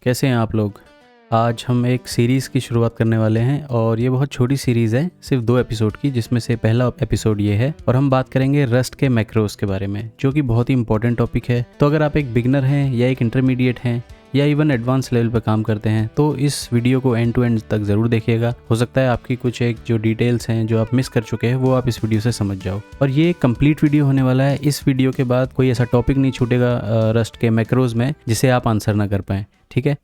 कैसे हैं आप लोग। आज हम एक सीरीज़ की शुरुआत करने वाले हैं और ये बहुत छोटी सीरीज़ है, सिर्फ 2 एपिसोड की, जिसमें से पहला एपिसोड ये है और हम बात करेंगे रस्ट के मैक्रोस के बारे में, जो कि बहुत ही इंपॉर्टेंट टॉपिक है। तो अगर आप एक बिगनर हैं या एक इंटरमीडिएट हैं या इवन एडवांस लेवल पर काम करते हैं तो इस वीडियो को एंड टू एंड तक ज़रूर देखिएगा। हो सकता है आपकी कुछ एक जो डिटेल्स हैं जो आप मिस कर चुके हैं वो आप इस वीडियो से समझ जाओ। और ये एक कंप्लीट वीडियो होने वाला है। इस वीडियो के बाद कोई ऐसा टॉपिक नहीं छूटेगा रस्ट के मैक्रोज में जिसे आप आंसर ना कर पाएँ, ठीक है।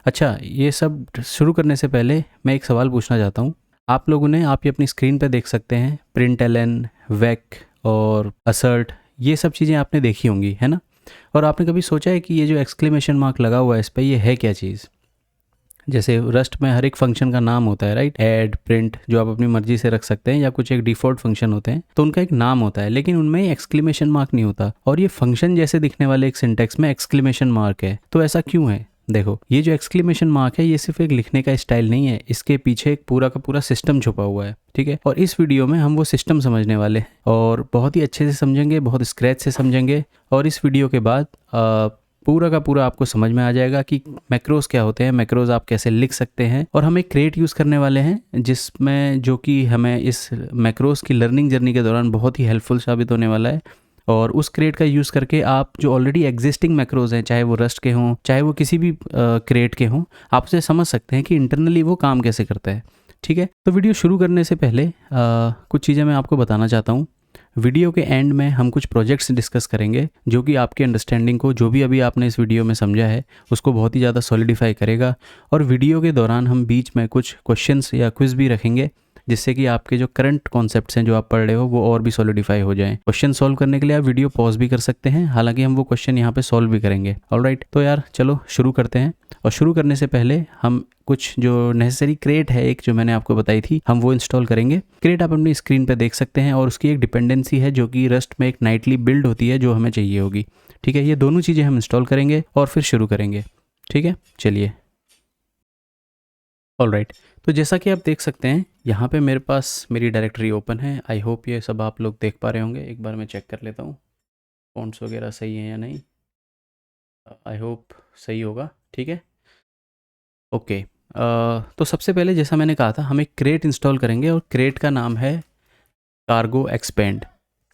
अच्छा, ये सब शुरू करने से पहले मैं एक सवाल पूछना चाहता हूँ। आप लोगों ने, आप ये अपनी स्क्रीन पर देख सकते हैं, println, वेक और असर्ट, ये सब चीज़ें आपने देखी होंगी, है ना। और आपने कभी सोचा है कि ये जो एक्सक्लेमेशन मार्क लगा हुआ है इस पर, ये है क्या चीज़। जैसे रस्ट में हर एक फंक्शन का नाम होता है, राइट। ऐड, प्रिंट, जो आप अपनी मर्जी से रख सकते हैं, या कुछ एक डिफ़ॉल्ट फंक्शन होते हैं तो उनका एक नाम होता है, लेकिन उनमें एक्सक्लेमेशन मार्क नहीं होता। और ये फंक्शन जैसे दिखने वाले एक सिंटेक्स में एक्सक्लेमेशन मार्क है। तो ऐसा क्यों है? देखो, ये जो एक्सक्लेमेशन मार्क है ये सिर्फ एक लिखने का स्टाइल नहीं है, इसके पीछे एक पूरा का पूरा सिस्टम छुपा हुआ है, ठीक है। और इस वीडियो में हम वो सिस्टम समझने वाले हैं और बहुत ही अच्छे से समझेंगे, बहुत स्क्रैच से समझेंगे। और इस वीडियो के बाद पूरा का पूरा आपको समझ में आ जाएगा कि मैक्रोज क्या होते हैं, मैक्रोज आप कैसे लिख सकते हैं। और हम एक क्रेट यूज़ करने वाले हैं जिसमें, जो कि हमें इस मैक्रोज की लर्निंग जर्नी के दौरान बहुत ही हेल्पफुल साबित होने वाला है। और उस क्रेट का यूज़ करके आप जो ऑलरेडी एग्जिस्टिंग मैक्रोज हैं, चाहे वो रस्ट के हों, चाहे वो किसी भी क्रेट के हों, आप उसे समझ सकते हैं कि इंटरनली वो काम कैसे करता है, ठीक है। तो वीडियो शुरू करने से पहले कुछ चीज़ें मैं आपको बताना चाहता हूँ। वीडियो के एंड में हम कुछ प्रोजेक्ट्स डिस्कस करेंगे जो कि आपके अंडरस्टैंडिंग को, जो भी अभी आपने इस वीडियो में समझा है, उसको बहुत ही ज़्यादा सॉलिडिफाई करेगा। और वीडियो के दौरान हम बीच में कुछ क्वेश्चंस या क्विज भी रखेंगे, जिससे कि आपके जो करंट कॉन्सेप्ट्स हैं जो आप पढ़ रहे हो वो और भी सॉलिडिफाई हो जाएं। क्वेश्चन सॉल्व करने के लिए आप वीडियो पॉज भी कर सकते हैं, हालांकि हम वो क्वेश्चन यहाँ पे सॉल्व भी करेंगे। ऑलराइट, तो यार चलो शुरू करते हैं। और शुरू करने से पहले हम कुछ जो नेसेसरी क्रेट है, एक जो मैंने आपको बताई थी, हम वो इंस्टॉल करेंगे। क्रेट आप अपनी स्क्रीन पे देख सकते हैं और उसकी एक डिपेंडेंसी है जो कि रस्ट में एक नाइटली बिल्ड होती है जो हमें चाहिए होगी, ठीक है। ये दोनों चीज़ें हम इंस्टॉल करेंगे और फिर शुरू करेंगे, ठीक है। चलिए, ऑलराइट। तो जैसा कि आप देख सकते हैं यहाँ पे मेरे पास मेरी डायरेक्टरी ओपन है। आई होप ये सब आप लोग देख पा रहे होंगे। एक बार मैं चेक कर लेता हूँ फॉन्ट्स वगैरह सही हैं या नहीं। आई होप सही होगा, ठीक है, ओके। तो सबसे पहले, जैसा मैंने कहा था, हम एक क्रेट इंस्टॉल करेंगे और क्रेट का नाम है कार्गो एक्सपेंड।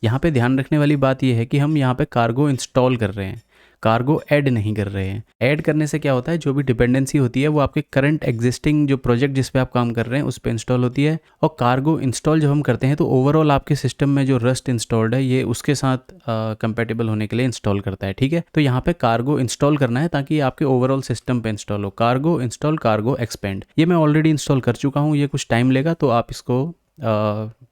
यहाँ पे ध्यान रखने वाली बात यह है कि हम यहाँ पे कार्गो इंस्टॉल कर रहे हैं, कार्गो ऐड नहीं कर रहे हैं। ऐड करने से क्या होता है, जो भी डिपेंडेंसी होती है वो आपके करंट एग्जिस्टिंग जो प्रोजेक्ट जिस पे आप काम कर रहे हैं उस पे इंस्टॉल होती है। और कार्गो इंस्टॉल जब हम करते हैं तो ओवरऑल आपके सिस्टम में जो रस्ट इंस्टॉल्ड है ये उसके साथ कंपेटेबल होने के लिए इंस्टॉल करता है, ठीक है। तो यहाँ पे कार्गो इंस्टॉल करना है ताकि आपके ओवरऑल सिस्टम पे इंस्टॉल हो। कार्गो इंस्टॉल, कार्गो एक्सपेंड, ये मैं ऑलरेडी इंस्टॉल कर चुका हूँ। ये कुछ टाइम लेगा तो आप इसको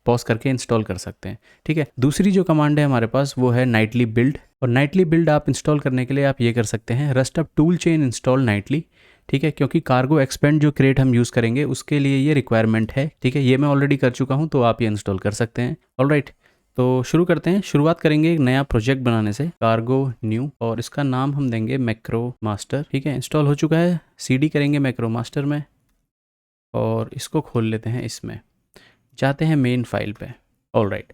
पॉज करके इंस्टॉल कर सकते हैं, ठीक है। दूसरी जो कमांड है हमारे पास वो है नाइटली बिल्ड। और नाइटली बिल्ड आप इंस्टॉल करने के लिए आप ये कर सकते हैं, rust up tool chain install Knightley, ठीक है। क्योंकि कार्गो एक्सपेंड जो क्रेट हम यूज़ करेंगे उसके लिए ये रिक्वायरमेंट है, ठीक है। ये मैं ऑलरेडी कर चुका हूँ तो आप ये इंस्टॉल कर सकते हैं। ऑलराइट, तो शुरू करते हैं। शुरुआत करेंगे एक नया प्रोजेक्ट बनाने से, कार्गो न्यू, और इसका नाम हम देंगे मैक्रो मास्टर, ठीक है। इंस्टॉल हो चुका है, CD करेंगे मैक्रो मास्टर में और इसको खोल लेते हैं। इसमें जाते हैं मेन फाइल पे। ऑलराइट,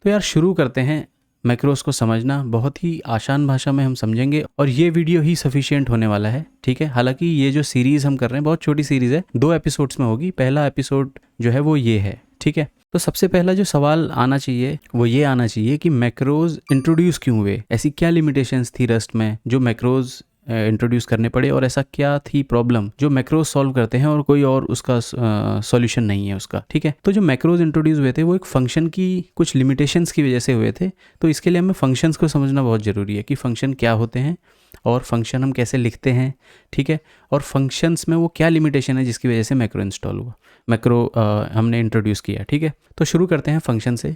तो यार शुरू करते हैं मैक्रोस को समझना। बहुत ही आसान भाषा में हम समझेंगे और ये वीडियो ही सफिशिएंट होने वाला है, ठीक है। हालांकि ये जो सीरीज़ हम कर रहे हैं बहुत छोटी सीरीज़ है, 2 एपिसोड्स में होगी। पहला एपिसोड जो है वो ये है, ठीक है। तो सबसे पहला जो सवाल आना चाहिए वो ये आना चाहिए कि मैक्रोज इंट्रोड्यूस क्यों हुए, ऐसी क्या लिमिटेशंस थी रस्ट में जो मैक्रोज इंट्रोड्यूस करने पड़े, और ऐसा क्या थी प्रॉब्लम जो मैक्रोज सॉल्व करते हैं और कोई और उसका सॉल्यूशन नहीं है उसका, ठीक है। तो जो मैक्रोज इंट्रोड्यूस हुए थे वो एक फंक्शन की कुछ लिमिटेशंस की वजह से हुए थे। तो इसके लिए हमें फंक्शंस को समझना बहुत ज़रूरी है कि फंक्शन क्या होते हैं और फंक्शन हम कैसे लिखते हैं, ठीक है। और फंक्शंस में वो क्या लिमिटेशन है जिसकी वजह से मैक्रो इंस्टॉल हुआ, मैक्रो हमने इंट्रोड्यूस किया, ठीक है। तो शुरू करते हैं फंक्शन से।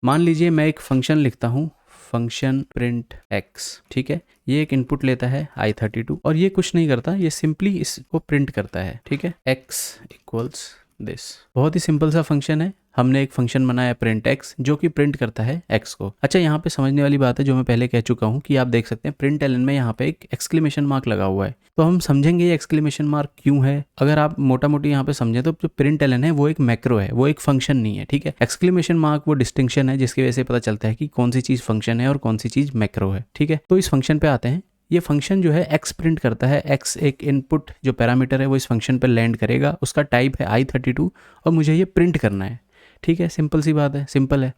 मान लीजिए मैं एक फंक्शन लिखता हूँ, फंक्शन प्रिंट x, ठीक है। ये एक इनपुट लेता है i32 और ये कुछ नहीं करता, ये सिंपली इसको प्रिंट करता है, ठीक है। x इक्वल्स दिस, बहुत ही सिंपल सा फंक्शन है। हमने एक फंक्शन बनाया प्रिंट x जो कि प्रिंट करता है x को। अच्छा, यहाँ पे समझने वाली बात है जो मैं पहले कह चुका हूँ कि आप देख सकते हैं println में यहाँ पे एक एक्सक्लेमेशन मार्क लगा हुआ है। तो हम समझेंगे ये एक्सक्लेमेशन मार्क क्यों है। अगर आप मोटा मोटी यहाँ पे समझें तो जो println है वो एक मैक्रो है, वो एक फंक्शन नहीं है, ठीक है। एक्सक्लेमेशन मार्क वो डिस्टिंक्शन है जिसकी वजह से पता चलता है कि कौन सी चीज़ फंक्शन है और कौन सी चीज़ मैक्रो है, ठीक है। तो इस फंक्शन पे आते हैं। ये फंक्शन जो है x प्रिंट करता है। x एक इनपुट जो पैरामीटर है वो इस फंक्शन पर लैंड करेगा, उसका टाइप है i32 और मुझे ये प्रिंट करना है। ठीक है, सिंपल सी बात है, सिंपल है।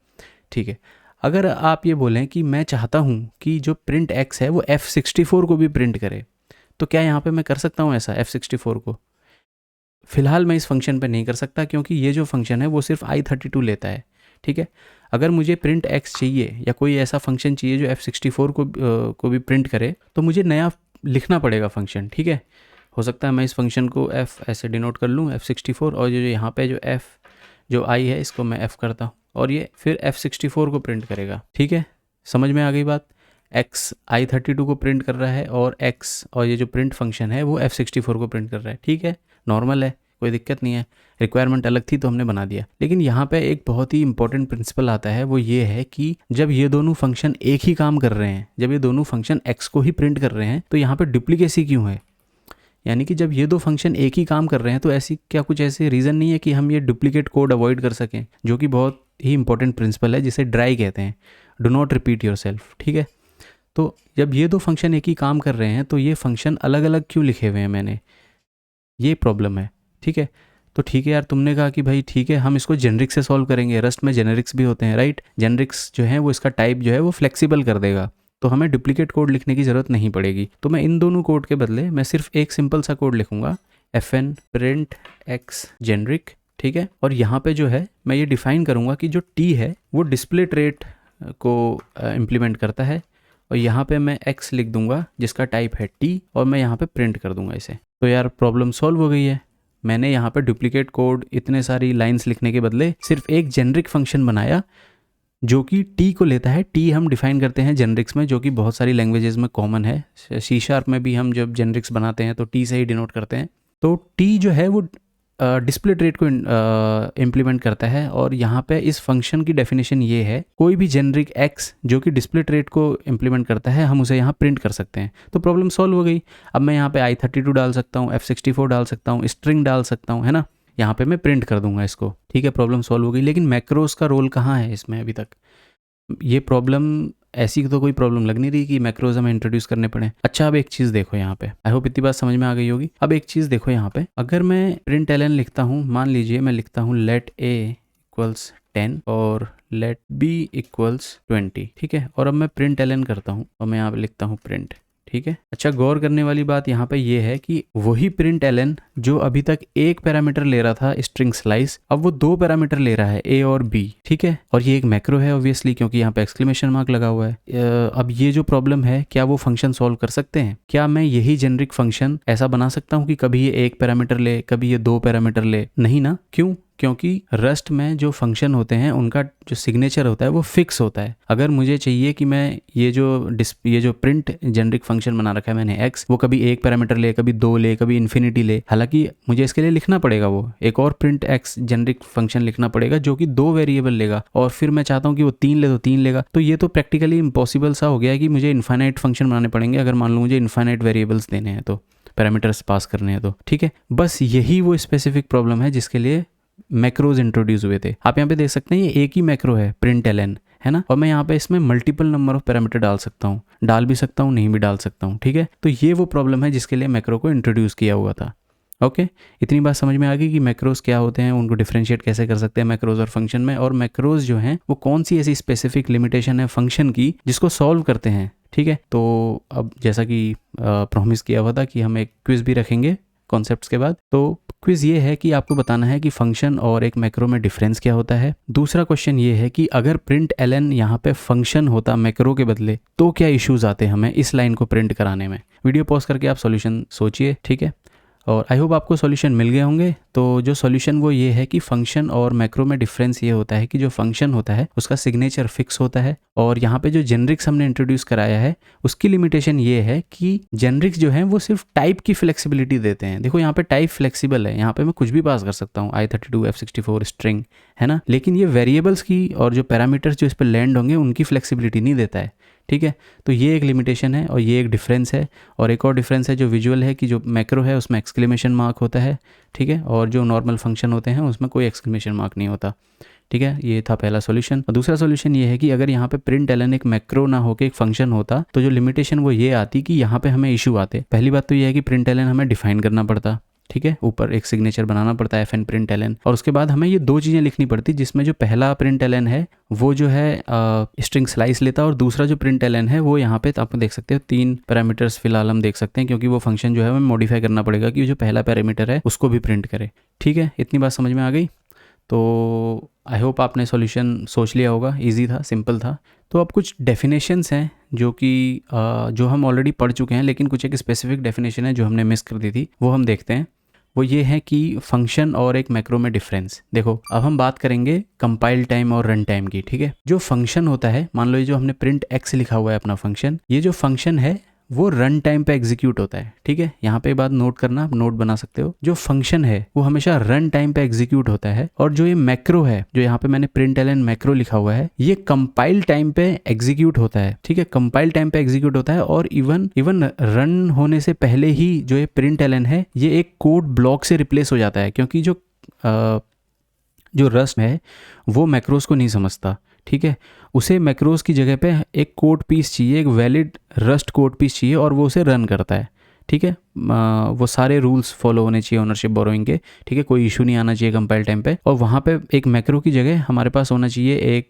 ठीक है, अगर आप ये बोलें कि मैं चाहता हूँ कि जो प्रिंट x है वो f64 को भी प्रिंट करे, तो क्या यहाँ पे मैं कर सकता हूँ ऐसा f64 को? फिलहाल मैं इस फंक्शन पे नहीं कर सकता, क्योंकि ये जो फंक्शन है वो सिर्फ i32 लेता है। ठीक है, अगर मुझे प्रिंट x चाहिए या कोई ऐसा फंक्शन चाहिए जो f64 को भी प्रिंट करे, तो मुझे नया लिखना पड़ेगा फंक्शन। ठीक है, हो सकता है मैं इस फंक्शन को f ऐसे डिनोट कर लूँ f64, और जो यहाँ पे जो i है इसको मैं f करता हूँ, और ये फिर f64 को प्रिंट करेगा। ठीक है, समझ में आ गई बात? x i32 को प्रिंट कर रहा है और x और ये जो प्रिंट फंक्शन है वो f64 को प्रिंट कर रहा है। ठीक है, नॉर्मल है, कोई दिक्कत नहीं है। रिक्वायरमेंट अलग थी तो हमने बना दिया। लेकिन यहाँ पे एक बहुत ही इंपॉर्टेंट प्रिंसिपल आता है, वो ये है कि जब ये दोनों फंक्शन एक ही काम कर रहे हैं, जब ये दोनों फंक्शन x को ही प्रिंट कर रहे हैं, तो यहाँ पे डुप्लीकेसी क्यों है? यानी कि जब ये दो फंक्शन एक ही काम कर रहे हैं तो ऐसी क्या कुछ ऐसे रीज़न नहीं है कि हम ये डुप्लीकेट कोड अवॉइड कर सकें, जो कि बहुत ही इंपॉर्टेंट प्रिंसिपल है, जिसे ड्राई कहते हैं, do not repeat your self. ठीक है, तो जब ये दो फंक्शन एक ही काम कर रहे हैं तो ये फंक्शन अलग अलग क्यों लिखे हुए हैं मैंने, ये प्रॉब्लम है। ठीक है, तो ठीक है यार, तुमने कहा कि भाई ठीक है हम इसको जेनरिक से सॉल्व करेंगे, रस्ट में जेनरिक्स भी होते हैं, राइट? जेनरिक्स जो है वो इसका टाइप जो है वो फ्लेक्सिबल कर देगा, तो हमें डुप्लीकेट कोड लिखने की ज़रूरत नहीं पड़ेगी। तो मैं इन दोनों कोड के बदले मैं सिर्फ एक सिंपल सा कोड लिखूंगा, fn print x generic। ठीक है, और यहाँ पे जो है मैं ये डिफाइन करूँगा कि जो t है वो डिस्प्ले ट्रेट को इम्प्लीमेंट करता है, और यहाँ पे मैं x लिख दूंगा जिसका टाइप है t, और मैं यहाँ पे प्रिंट कर दूंगा इसे। तो यार प्रॉब्लम सॉल्व हो गई है। मैंने यहाँ पे डुप्लीकेट कोड इतने सारी लाइंस लिखने के बदले सिर्फ एक जेनरिक फंक्शन बनाया जो कि t को लेता है। t हम डिफाइन करते हैं जेनरिक्स में, जो कि बहुत सारी लैंग्वेजेस में कॉमन है। C# में भी हम जब जेनरिक्स बनाते हैं तो t से ही डिनोट करते हैं। तो t जो है वो डिस्प्ले ट्रेट को इम्प्लीमेंट करता है, और यहाँ पे इस फंक्शन की डेफिनेशन ये है, कोई भी जेनरिक x जो कि डिस्प्ले ट्रेट को इम्प्लीमेंट करता है हम उसे यहाँ प्रिंट कर सकते हैं। तो प्रॉब्लम सॉल्व हो गई। अब मैं यहाँ पे i32 डाल सकता हूँ, f64 डाल सकता हूँ, स्ट्रिंग डाल सकता हूँ, है ना? यहाँ पे मैं प्रिंट कर दूंगा इसको। ठीक है, प्रॉब्लम सॉल्व हो गई। लेकिन मैक्रोस का रोल कहाँ है इसमें अभी तक? ये प्रॉब्लम ऐसी तो कोई प्रॉब्लम लग नहीं रही कि मैक्रोज हमें इंट्रोड्यूस करने पड़े। अच्छा, अब एक चीज़ देखो यहाँ पे, आई होप इतनी बात समझ में आ गई होगी। अब एक चीज़ देखो यहाँ पे, अगर मैं प्रिंट एलन लिखता हूँ, मान लीजिए मैं लिखता हूँ लेट a इक्वल्स 10 और लेट b इक्वल्स 20। ठीक है, और अब मैं प्रिंट एलन करता हूँ और मैं यहाँ पे लिखता हूँ प्रिंट। ठीक है, अच्छा गौर करने वाली बात यहाँ पे ये है कि वही प्रिंट एलन जो अभी तक एक पैरामीटर ले रहा था स्ट्रिंग स्लाइस, अब वो दो पैरामीटर ले रहा है a और b। ठीक है, और ये एक मैक्रो है ऑब्वियसली, क्योंकि यहाँ पे एक्सक्लेमेशन मार्क लगा हुआ है। अब ये जो प्रॉब्लम है, क्या वो फंक्शन सॉल्व कर सकते हैं? क्या मैं यही जेनरिक फंक्शन ऐसा बना सकता हूँ कि कभी ये एक पैरामीटर ले, कभी ये दो पैरामीटर ले? नहीं ना। क्यों? क्योंकि रस्ट में जो फंक्शन होते हैं उनका जो सिग्नेचर होता है वो फिक्स होता है। अगर मुझे चाहिए कि मैं ये जो प्रिंट जेनरिक फंक्शन बना रखा है मैंने x, वो कभी एक पैरामीटर ले, कभी दो ले, कभी इन्फिनिटी ले, हालांकि मुझे इसके लिए लिखना पड़ेगा वो एक और प्रिंट x जेनरिक फंक्शन लिखना पड़ेगा जो कि दो वेरिएबल लेगा, और फिर मैं चाहता हूँ कि वो तीन ले तो तीन लेगा। तो ये तो प्रैक्टिकली इम्पॉसिबल सा हो गया है कि मुझे इन्फाइनाइट फंक्शन बनाने पड़ेंगे अगर मान लो मुझे इन्फाइनाइट वेरिएबल्स देने हैं, तो पैरामीटर्स पास करने हैं तो। ठीक है, बस यही वो स्पेसिफिक प्रॉब्लम है जिसके लिए मैक्रोज इंट्रोड्यूस हुए थे। आप यहाँ पे देख सकते हैं ये एक ही मैक्रो है, प्रिंट एलन, है ना? और मैं यहाँ पे इसमें मल्टीपल नंबर ऑफ पैरामीटर डाल सकता हूँ, डाल भी सकता हूँ, नहीं भी डाल सकता हूँ। ठीक है, तो ये वो प्रॉब्लम है जिसके लिए मैक्रो को इंट्रोड्यूस किया हुआ था। ओके, इतनी बात समझ में आ गई कि मैक्रोज क्या होते हैं, उनको डिफरेंशिएट कैसे कर सकते हैं मैक्रोज और फंक्शन में, और मैक्रोज जो हैं वो कौन सी ऐसी स्पेसिफिक लिमिटेशन है फंक्शन की जिसको सॉल्व करते हैं। ठीक है, तो अब जैसा कि प्रॉमिस किया हुआ था कि हम एक क्विज भी रखेंगे कॉन्सेप्ट्स के बाद। तो क्विज ये है कि आपको बताना है कि फंक्शन और एक मैक्रो में डिफरेंस क्या होता है। दूसरा क्वेश्चन ये है कि अगर प्रिंट एलन यहाँ पे फंक्शन होता मैक्रो के बदले तो क्या इश्यूज आते हमें इस लाइन को प्रिंट कराने में। वीडियो पॉज करके आप सॉल्यूशन सोचिए। ठीक है, और आई होप आपको सॉल्यूशन मिल गए होंगे। तो जो सॉल्यूशन वो ये है कि फंक्शन और मैक्रो में डिफरेंस ये होता है कि जो फंक्शन होता है उसका सिग्नेचर फिक्स होता है, और यहाँ पे जो जेनरिक्स हमने इंट्रोड्यूस कराया है उसकी लिमिटेशन ये है कि जेनरिक्स जो हैं वो सिर्फ टाइप की फ्लेक्सिबिलिटी देते हैं। देखो यहाँ पे टाइप फ्लेक्सिबल है, यहाँ पे मैं कुछ भी पास कर सकता हूँ, i32 f64 स्ट्रिंग, है ना? लेकिन ये वेरिएबल्स की और जो पैरामीटर्स जो इस पर लैंड होंगे उनकी फ्लेक्सिबिलिटी नहीं देता है। ठीक है, तो ये एक लिमिटेशन है और ये एक डिफरेंस है। और एक और डिफरेंस है जो विजुअल है कि जो मैक्रो है उसमें एक्सक्लेमेशन मार्क होता है। ठीक है, और जो नॉर्मल फंक्शन होते हैं उसमें कोई एक्सक्लेमेशन मार्क नहीं होता। ठीक है, ये था पहला सॉल्यूशन। और दूसरा सॉल्यूशन ये है कि अगर यहाँ पे प्रिंट एलन एक मैक्रो ना होकर एक फंक्शन होता तो जो लिमिटेशन वो ये आती कि यहाँ पे हमें इशू आते। पहली बात तो ये है कि प्रिंट एलन हमें डिफाइन करना पड़ता, ठीक है, ऊपर एक सिग्नेचर बनाना पड़ता है एफ एन प्रिंट एलन, और उसके बाद हमें ये दो चीज़ें लिखनी पड़ती, जिसमें जो पहला प्रिंट एलन है वो जो है स्ट्रिंग स्लाइस लेता, और दूसरा जो प्रिंट एलन है वो यहाँ पे तो आप देख सकते हो 3 पैरामीटर्स फिलहाल हम देख सकते हैं, क्योंकि वो फंक्शन जो है हमें मॉडिफाई करना पड़ेगा कि जो पहला पैरामीटर है उसको भी प्रिंट करे। ठीक है, इतनी बात समझ में आ गई। तो आई होप आपने सॉल्यूशन सोच लिया होगा, इजी था, सिंपल था। तो अब कुछ डेफिनेशंस हैं जो कि जो हम ऑलरेडी पढ़ चुके हैं, लेकिन कुछ एक स्पेसिफिक डेफिनेशन है जो हमने मिस कर दी थी, वो हम देखते हैं। वो ये है कि फंक्शन और एक मैक्रो में डिफरेंस। देखो, अब हम बात करेंगे कंपाइल टाइम और रन टाइम की। ठीक है, जो फंक्शन होता है, मान लो ये जो हमने प्रिंट एक्स लिखा हुआ है अपना फंक्शन, ये जो फंक्शन है वो रन टाइम पे एग्जीक्यूट होता है। ठीक है, यहाँ पे बात नोट करना, आप नोट बना सकते हो। जो फंक्शन है वो हमेशा रन टाइम पे एग्जीक्यूट होता है, और जो ये मैक्रो है, जो यहाँ पे मैंने प्रिंट एलन मैक्रो लिखा हुआ है, ये कंपाइल टाइम पे एग्जीक्यूट होता है। ठीक है, कंपाइल टाइम पे एग्जीक्यूट होता है, और इवन रन होने से पहले ही जो ये प्रिंट एलन है ये एक कोड ब्लॉक से रिप्लेस हो जाता है, क्योंकि जो रस्ट है वो मैक्रोस को नहीं समझता। ठीक है, उसे मैक्रोस की जगह पे एक कोड पीस चाहिए, एक वैलिड रस्ट कोड पीस चाहिए, और वो उसे रन करता है। ठीक है, वो सारे रूल्स फॉलो होने चाहिए ओनरशिप बोरोइंग के। ठीक है, कोई इशू नहीं आना चाहिए कंपाइल टाइम पे, और वहाँ पे एक मैक्रो की जगह हमारे पास होना चाहिए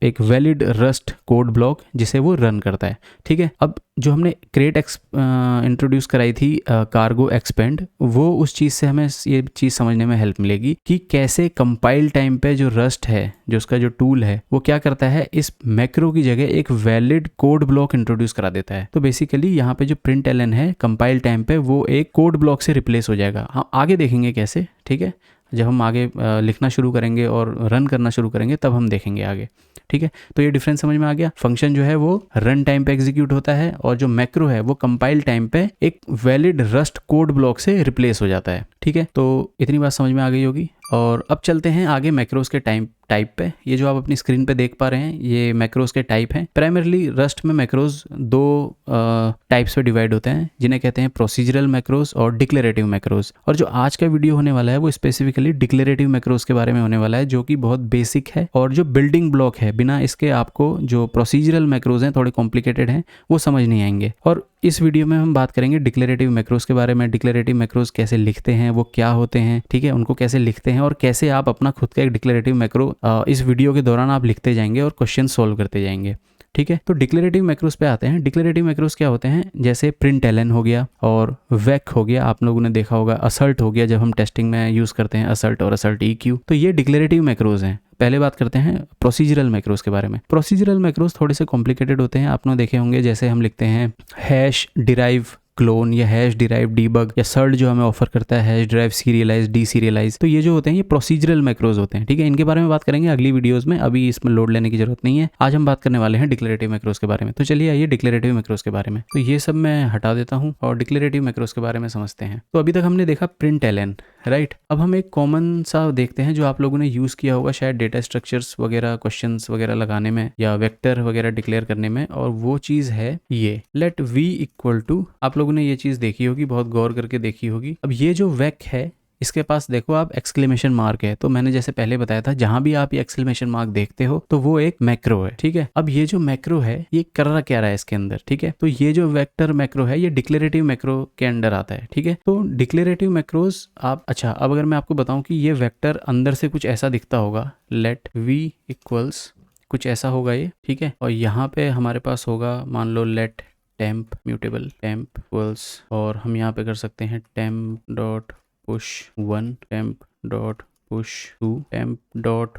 एक वैलिड रस्ट कोड ब्लॉक जिसे वो रन करता है। ठीक है, अब जो हमने क्रिएट इंट्रोड्यूस कराई थी कार्गो एक्सपेंड, वो उस चीज़ से हमें ये चीज़ समझने में हेल्प मिलेगी कि कैसे कंपाइल टाइम पे जो रस्ट है, जो उसका जो टूल है, वो क्या करता है, इस मैक्रो की जगह एक वैलिड कोड ब्लॉक इंट्रोड्यूस करा देता है। तो बेसिकली यहाँ पे जो प्रिंट एलन है कंपाइल टाइम पे वो एक कोड ब्लॉक से रिप्लेस हो जाएगा। हम आगे देखेंगे कैसे। ठीक है, जब हम आगे लिखना शुरू करेंगे और रन करना शुरू करेंगे तब हम देखेंगे आगे। ठीक है, तो ये डिफरेंस समझ में आ गया। फंक्शन जो है वो रन टाइम पे एग्जीक्यूट होता है, और जो मैक्रो है वो कंपाइल टाइम पे एक वैलिड रस्ट कोड ब्लॉक से रिप्लेस हो जाता है। ठीक है, तो इतनी बात समझ में आ गई होगी। और अब चलते हैं आगे मैक्रोस के टाइप पे। ये जो आप अपनी स्क्रीन पे देख पा रहे हैं ये मैक्रोस के टाइप हैं। प्राइमरली रस्ट में मैक्रोस दो टाइप्स पे डिवाइड होते हैं, जिन्हें कहते हैं प्रोसीजरल मैक्रोस और डिक्लेरेटिव मैक्रोस। और जो आज का वीडियो होने वाला है वो स्पेसिफिकली डिक्लेरेटिव मैक्रोस के बारे में होने वाला है, जो कि बहुत बेसिक है और जो बिल्डिंग ब्लॉक है। बिना इसके आपको जो प्रोसीजरल मैक्रोस हैं, थोड़े कॉम्प्लिकेटेड हैं, वो समझ नहीं आएंगे। और इस वीडियो में हम बात करेंगे डिक्लेरेटिव मैक्रोस के बारे में। डिक्लेरेटिव मैक्रोस कैसे लिखते हैं, वो क्या होते हैं, ठीक है, उनको कैसे लिखते हैं, और कैसे आप अपना खुद का एक डिक्लेरेटिव मैक्रो इस वीडियो के दौरान आप लिखते जाएंगे और क्वेश्चन सॉल्व करते जाएंगे। ठीक है, तो डिक्लेरेटिव मैक्रोस पे आते हैं। डिक्लेरेटिव मैक्रोस क्या होते हैं, जैसे प्रिंट एलन हो गया और वेक हो गया, आप लोगों ने देखा होगा, असल्ट हो गया, जब हम टेस्टिंग में यूज़ करते हैं असल्ट और असल्ट EQ। तो ये डिक्लेरेटिव मैक्रोस हैं। पहले बात करते हैं प्रोसीजरल मैक्रोस के बारे में। प्रोसीजरल मैक्रोस थोड़े से कॉम्प्लिकेटेड होते हैं, आपने देखे होंगे। जैसे हम लिखते हैं हैश डिराइव क्लोन या हैश डिराइव डीबग, या सर्ट जो हमें ऑफर करता है hash derive serialised D serialised. तो ये जो होते हैं ये प्रोसीजरल मैक्रोज होते हैं। ठीक है, इनके बारे में बात करेंगे अगली वीडियोस में, अभी इसमें लोड लेने की जरूरत नहीं है। आज हम बात करने वाले हैं डिक्लेरेटिव मैक्रोज के बारे में। तो चलिए आइए डिक्लेरेटिव मैक्रोज के बारे में। तो ये सब मैं हटा देता हूँ और डिक्लेरेटिव मैक्रोज के बारे में समझते हैं। तो अभी तक हमने देखा प्रिंट एलन, राइट। अब हम एक कॉमन सा देखते हैं जो आप लोगों ने यूज़ किया होगा शायद डेटा स्ट्रक्चर्स वगैरह, क्वेश्चंस वगैरह लगाने में या वेक्टर वगैरह डिक्लेयर करने में, और वो चीज़ है ये लेट v इक्वल टू। आप लोगों ने ये चीज़ देखी होगी, बहुत गौर करके देखी होगी। अब ये जो वेक है इसके पास देखो आप एक्सक्लेमेशन मार्क है। तो मैंने जैसे पहले बताया था, जहां भी आप ये एक्सक्लेमेशन मार्क देखते हो तो वो एक मैक्रो है। ठीक है, अब ये जो मैक्रो है ये कर रहा क्या रहा है इसके अंदर। ठीक है, तो ये जो वेक्टर मैक्रो है ये डिक्लेरेटिव मैक्रो के अंडर आता है। ठीक है, तो डिक्लेरेटिव मैक्रोज आप, अच्छा अब अगर मैं आपको बताऊं कि ये वेक्टर अंदर से कुछ ऐसा दिखता होगा, लेट v इक्वल्स कुछ ऐसा होगा ये। ठीक है, और यहाँ पे हमारे पास होगा, मान लो let temp mutable temp equals, और हम यहाँ पे कर सकते हैं temp dot push 1, temp dot push 2, temp dot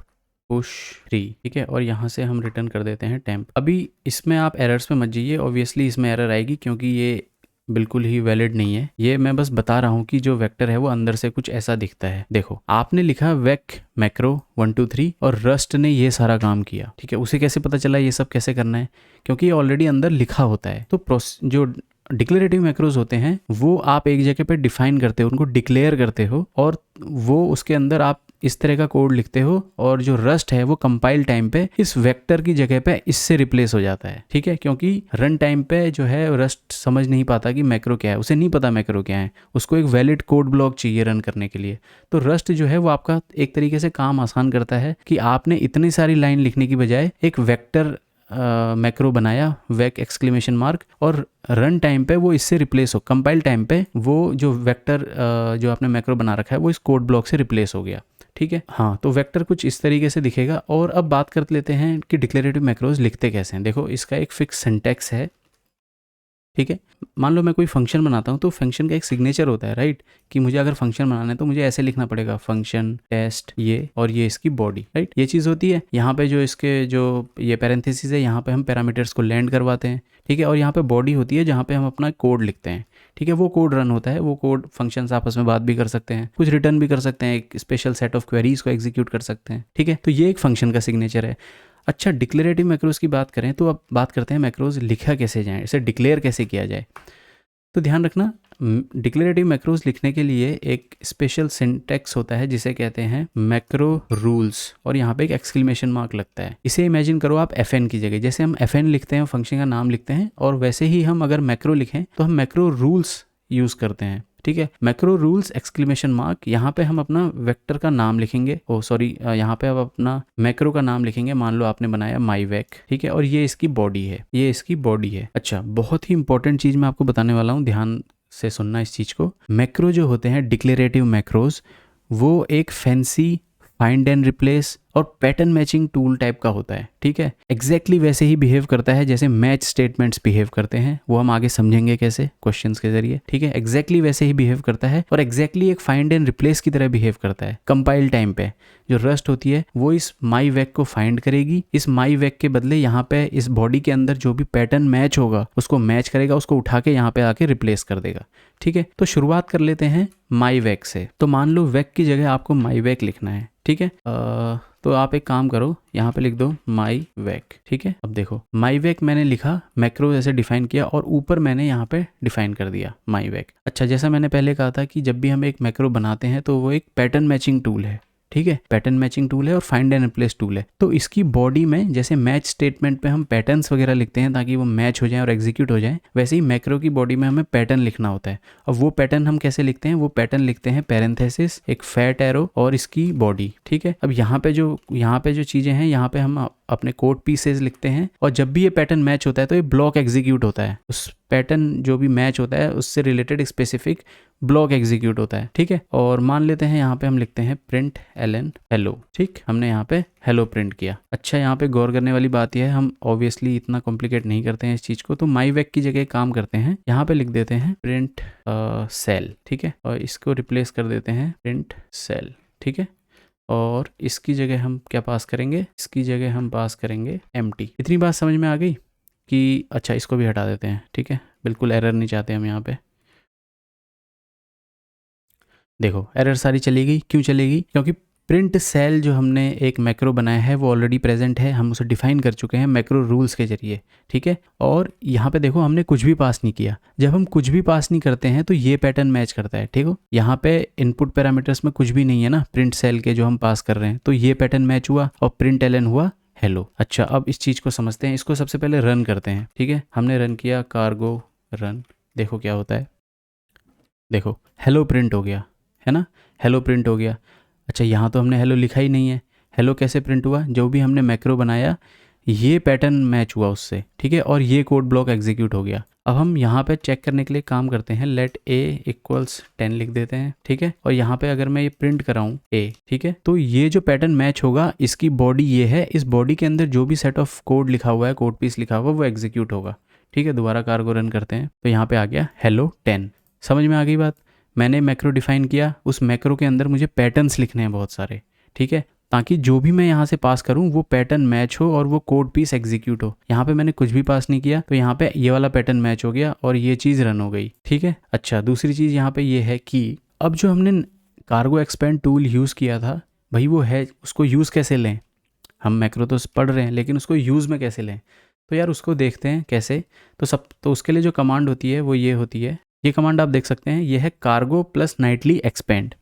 push 3। ठीक है, और यहाँ से हम रिटर्न कर देते हैं टेम्प। अभी इसमें आप एरर्स पे मत जाइए, ऑब्वियसली इसमें एरर आएगी क्योंकि ये बिल्कुल ही वैलिड नहीं है। ये मैं बस बता रहा हूँ कि जो वेक्टर है वो अंदर से कुछ ऐसा दिखता है। देखो आपने लिखा वेक मैक्रो 1 2 3 और रस्ट ने ये सारा काम किया। ठीक है, उसे कैसे पता चला ये सब कैसे करना है, क्योंकि ये ऑलरेडी अंदर लिखा होता है। तो जो डिक्लेरेटिव मैक्रोज होते हैं वो आप एक जगह पे डिफाइन करते हो, उनको डिक्लेयर करते हो, और वो उसके अंदर आप इस तरह का कोड लिखते हो और जो रस्ट है वो कंपाइल टाइम पे इस वेक्टर की जगह पे इससे रिप्लेस हो जाता है, ठीक है, क्योंकि रन टाइम पे जो है रस्ट समझ नहीं पाता कि मैक्रो क्या है, उसे नहीं पता मैक्रो क्या है, उसको एक वैलिड कोड ब्लॉक चाहिए रन करने के लिए। तो रस्ट जो है वो आपका एक तरीके से काम आसान करता है कि आपने इतनी सारी लाइन लिखने की बजाय एक वेक्टर मैक्रो बनाया, वेक एक्सक्लेमेशन मार्क, और रन टाइम पे वो इससे रिप्लेस हो, कंपाइल टाइम पे वो जो वेक्टर जो आपने मैक्रो बना रखा है वो इस कोड ब्लॉक से रिप्लेस हो गया, ठीक है। हाँ, तो वेक्टर कुछ इस तरीके से दिखेगा। और अब बात कर लेते हैं कि डिक्लेरेटिव मैक्रोज लिखते कैसे हैं। देखो, इसका एक फिक्स सिंटैक्स है, ठीक है। मान लो मैं कोई फंक्शन बनाता हूँ तो फंक्शन का एक सिग्नेचर होता है, राइट, कि मुझे अगर फंक्शन बनाना है तो मुझे ऐसे लिखना पड़ेगा, फंक्शन टेस्ट ये, और ये इसकी बॉडी, राइट, ये चीज़ होती है। यहाँ पे जो इसके जो ये पैरेंथेसिस है, यहाँ पे हम पैरामीटर्स को लैंड करवाते हैं, ठीक है, और यहाँ पे बॉडी होती है जहाँ पे हम अपना कोड लिखते हैं, ठीक है। वो कोड रन होता है, वो कोड फंक्शंस आपस में बात भी कर सकते हैं, कुछ रिटर्न भी कर सकते हैं, एक स्पेशल सेट ऑफ क्वेरीज को एग्जीक्यूट कर सकते हैं, ठीक है। तो ये एक फंक्शन का सिग्नेचर है। अच्छा, डिक्लेरेटिव मैक्रोज की बात करें तो अब बात करते हैं मैक्रोज लिखा कैसे जाए, इसे डिक्लेयर कैसे किया जाए। तो ध्यान रखना, डिक्लेरेटिव मैक्रोज लिखने के लिए एक स्पेशल सिंटैक्स होता है जिसे कहते हैं मैक्रो रूल्स, और यहाँ पे एक एक्सक्लेमेशन मार्क लगता है। इसे इमेजिन करो आप fn की जगह, जैसे हम fn लिखते हैं फंक्शन का नाम लिखते हैं, और वैसे ही हम अगर मैक्रो लिखें तो हम मैक्रो रूल्स यूज़ करते हैं, ठीक है। मैक्रो रूल्स एक्सक्लेमेशन मार्क, यहाँ पे हम अपना वेक्टर का नाम लिखेंगे, यहाँ पे अब अपना मैक्रो का नाम लिखेंगे। मान लो आपने बनाया माई वेक, ठीक है, और ये इसकी बॉडी है, ये इसकी बॉडी है। अच्छा, बहुत ही इंपॉर्टेंट चीज़ मैं आपको बताने वाला हूँ, ध्यान से सुनना इस चीज़ को। मैक्रो जो होते हैं डिक्लेरेटिव मैक्रोज, वो एक फैंसी फाइंड एंड रिप्लेस और पैटर्न मैचिंग टूल टाइप का होता है, ठीक है। एग्जैक्टली वैसे ही बिहेव करता है जैसे मैच स्टेटमेंट्स बिहेव करते हैं, वो हम आगे समझेंगे कैसे क्वेश्चंस के जरिए, ठीक है। एग्जैक्टली वैसे ही बिहेव करता है और एग्जैक्टली एक फाइंड एंड रिप्लेस की तरह बिहेव करता है। कंपाइल टाइम पे जो रस्ट होती है वो इस माई वेक को फाइंड करेगी, इस माई वेक के बदले यहाँ पे इस बॉडी के अंदर जो भी पैटर्न मैच होगा उसको मैच करेगा, उसको उठा के यहाँ पे आके रिप्लेस कर देगा, ठीक है। तो शुरुआत कर लेते हैं माई वेक से। तो मान लो वेक की जगह आपको माई वेक लिखना है, ठीक है। तो आप एक काम करो, यहाँ पे लिख दो माई वेक, ठीक है। अब देखो, माई वेक मैंने लिखा, मैक्रो जैसे डिफाइन किया, और ऊपर मैंने यहाँ पे डिफाइन कर दिया माई वेक। अच्छा, जैसा मैंने पहले कहा था कि जब भी हम एक मैक्रो बनाते हैं तो वो एक पैटर्न मैचिंग टूल है, ठीक है, पैटर्न मैचिंग टूल है और फाइंड एंड रिप्लेस टूल है। तो इसकी बॉडी में जैसे मैच स्टेटमेंट पे हम पैटर्न्स वगैरह लिखते हैं ताकि वो मैच हो जाए और एग्जीक्यूट हो जाए, वैसे ही मैक्रो की बॉडी में हमें पैटर्न लिखना होता है। और वो पैटर्न हम कैसे लिखते हैं, वो पैटर्न लिखते हैं पैरेंथेसिस, एक फैट एरो और इसकी बॉडी, ठीक है। अब यहाँ पे जो चीज़ें हैं, यहाँ पे हम अपने कोड पीसेस लिखते हैं, और जब भी ये पैटर्न मैच होता है तो ये ब्लॉक एग्जीक्यूट होता है, उस पैटर्न जो भी मैच होता है उससे रिलेटेड एक स्पेसिफिक ब्लॉक एग्जीक्यूट होता है, ठीक है। और मान लेते हैं यहाँ पे हम लिखते हैं प्रिंट एलन हेलो, ठीक, हमने यहाँ पे हेलो प्रिंट किया। अच्छा, यहाँ पे गौर करने वाली बात यह है, हम ऑब्वियसली इतना कॉम्प्लिकेट नहीं करते हैं इस चीज़ को, तो माई वेक की जगह काम करते हैं, यहाँ पे लिख देते हैं प्रिंट सेल, ठीक है, और इसको रिप्लेस कर देते हैं प्रिंट सेल, ठीक है। और इसकी जगह हम क्या पास करेंगे, इसकी जगह हम पास करेंगे एम्प्टी। इतनी बात समझ में आ गई कि अच्छा, इसको भी हटा देते हैं, ठीक है, बिल्कुल एरर नहीं चाहते हम यहाँ पे। देखो, एरर सारी चली गई, क्यों चलेगी, क्योंकि प्रिंट सेल जो हमने एक मैक्रो बनाया है वो ऑलरेडी प्रेजेंट है, हम उसे डिफाइन कर चुके हैं मैक्रो रूल्स के जरिए, ठीक है। और यहाँ पे देखो, हमने कुछ भी पास नहीं किया। जब हम कुछ भी पास नहीं करते हैं तो ये पैटर्न मैच करता है, ठीक हो। यहाँ पे इनपुट पैरामीटर्स में कुछ भी नहीं है ना प्रिंट सेल के जो हम पास कर रहे हैं, तो ये पैटर्न मैच हुआ और प्रिंट एलन हुआ हेलो। अच्छा, अब इस चीज़ को समझते हैं, इसको सबसे पहले रन करते हैं, ठीक है। हमने रन किया, कार्गो रन, देखो क्या होता है, देखो हेलो प्रिंट हो गया, है ना, हेलो प्रिंट हो गया। अच्छा, यहाँ तो हमने हेलो लिखा ही नहीं है, हेलो कैसे प्रिंट हुआ, जो भी हमने मैक्रो बनाया ये पैटर्न मैच हुआ उससे, ठीक है, और ये कोड ब्लॉक एग्जीक्यूट हो गया। अब हम यहाँ पे चेक करने के लिए काम करते हैं, लेट a इक्वल्स 10 लिख देते हैं, ठीक है। और यहाँ पे अगर मैं ये प्रिंट कराऊँ a, ठीक है, तो ये जो पैटर्न मैच होगा इसकी बॉडी ये है, इस बॉडी के अंदर जो भी सेट ऑफ कोड लिखा हुआ है, कोड पीस लिखा हुआ है, वो एग्जीक्यूट होगा, ठीक है। दोबारा कार्गो रन करते हैं तो यहाँ पे आ गया हेलो 10। समझ में आ गई बात। मैंने मैक्रो डिफाइन किया, उस मैक्रो के अंदर मुझे पैटर्न्स लिखने हैं बहुत सारे, ठीक है, ताकि जो भी मैं यहाँ से पास करूँ वो पैटर्न मैच हो और वो कोड पीस एग्जीक्यूट हो। यहाँ पे मैंने कुछ भी पास नहीं किया तो यहाँ पे ये वाला पैटर्न मैच हो गया और ये चीज़ रन हो गई, ठीक है। अच्छा, दूसरी चीज़ यहाँ पे ये है कि अब जो हमने कार्गो एक्सपेंड टूल यूज़ किया था भाई, वो है, उसको यूज़ कैसे लें। हम मैक्रो तो पढ़ रहे हैं लेकिन उसको यूज़ में कैसे लें, तो यार उसको देखते हैं कैसे। तो उसके लिए जो कमांड होती है वो ये होती है, ये कमांड आप देख सकते हैं, ये है कार्गो प्लस नाइटली एक्सपेंड।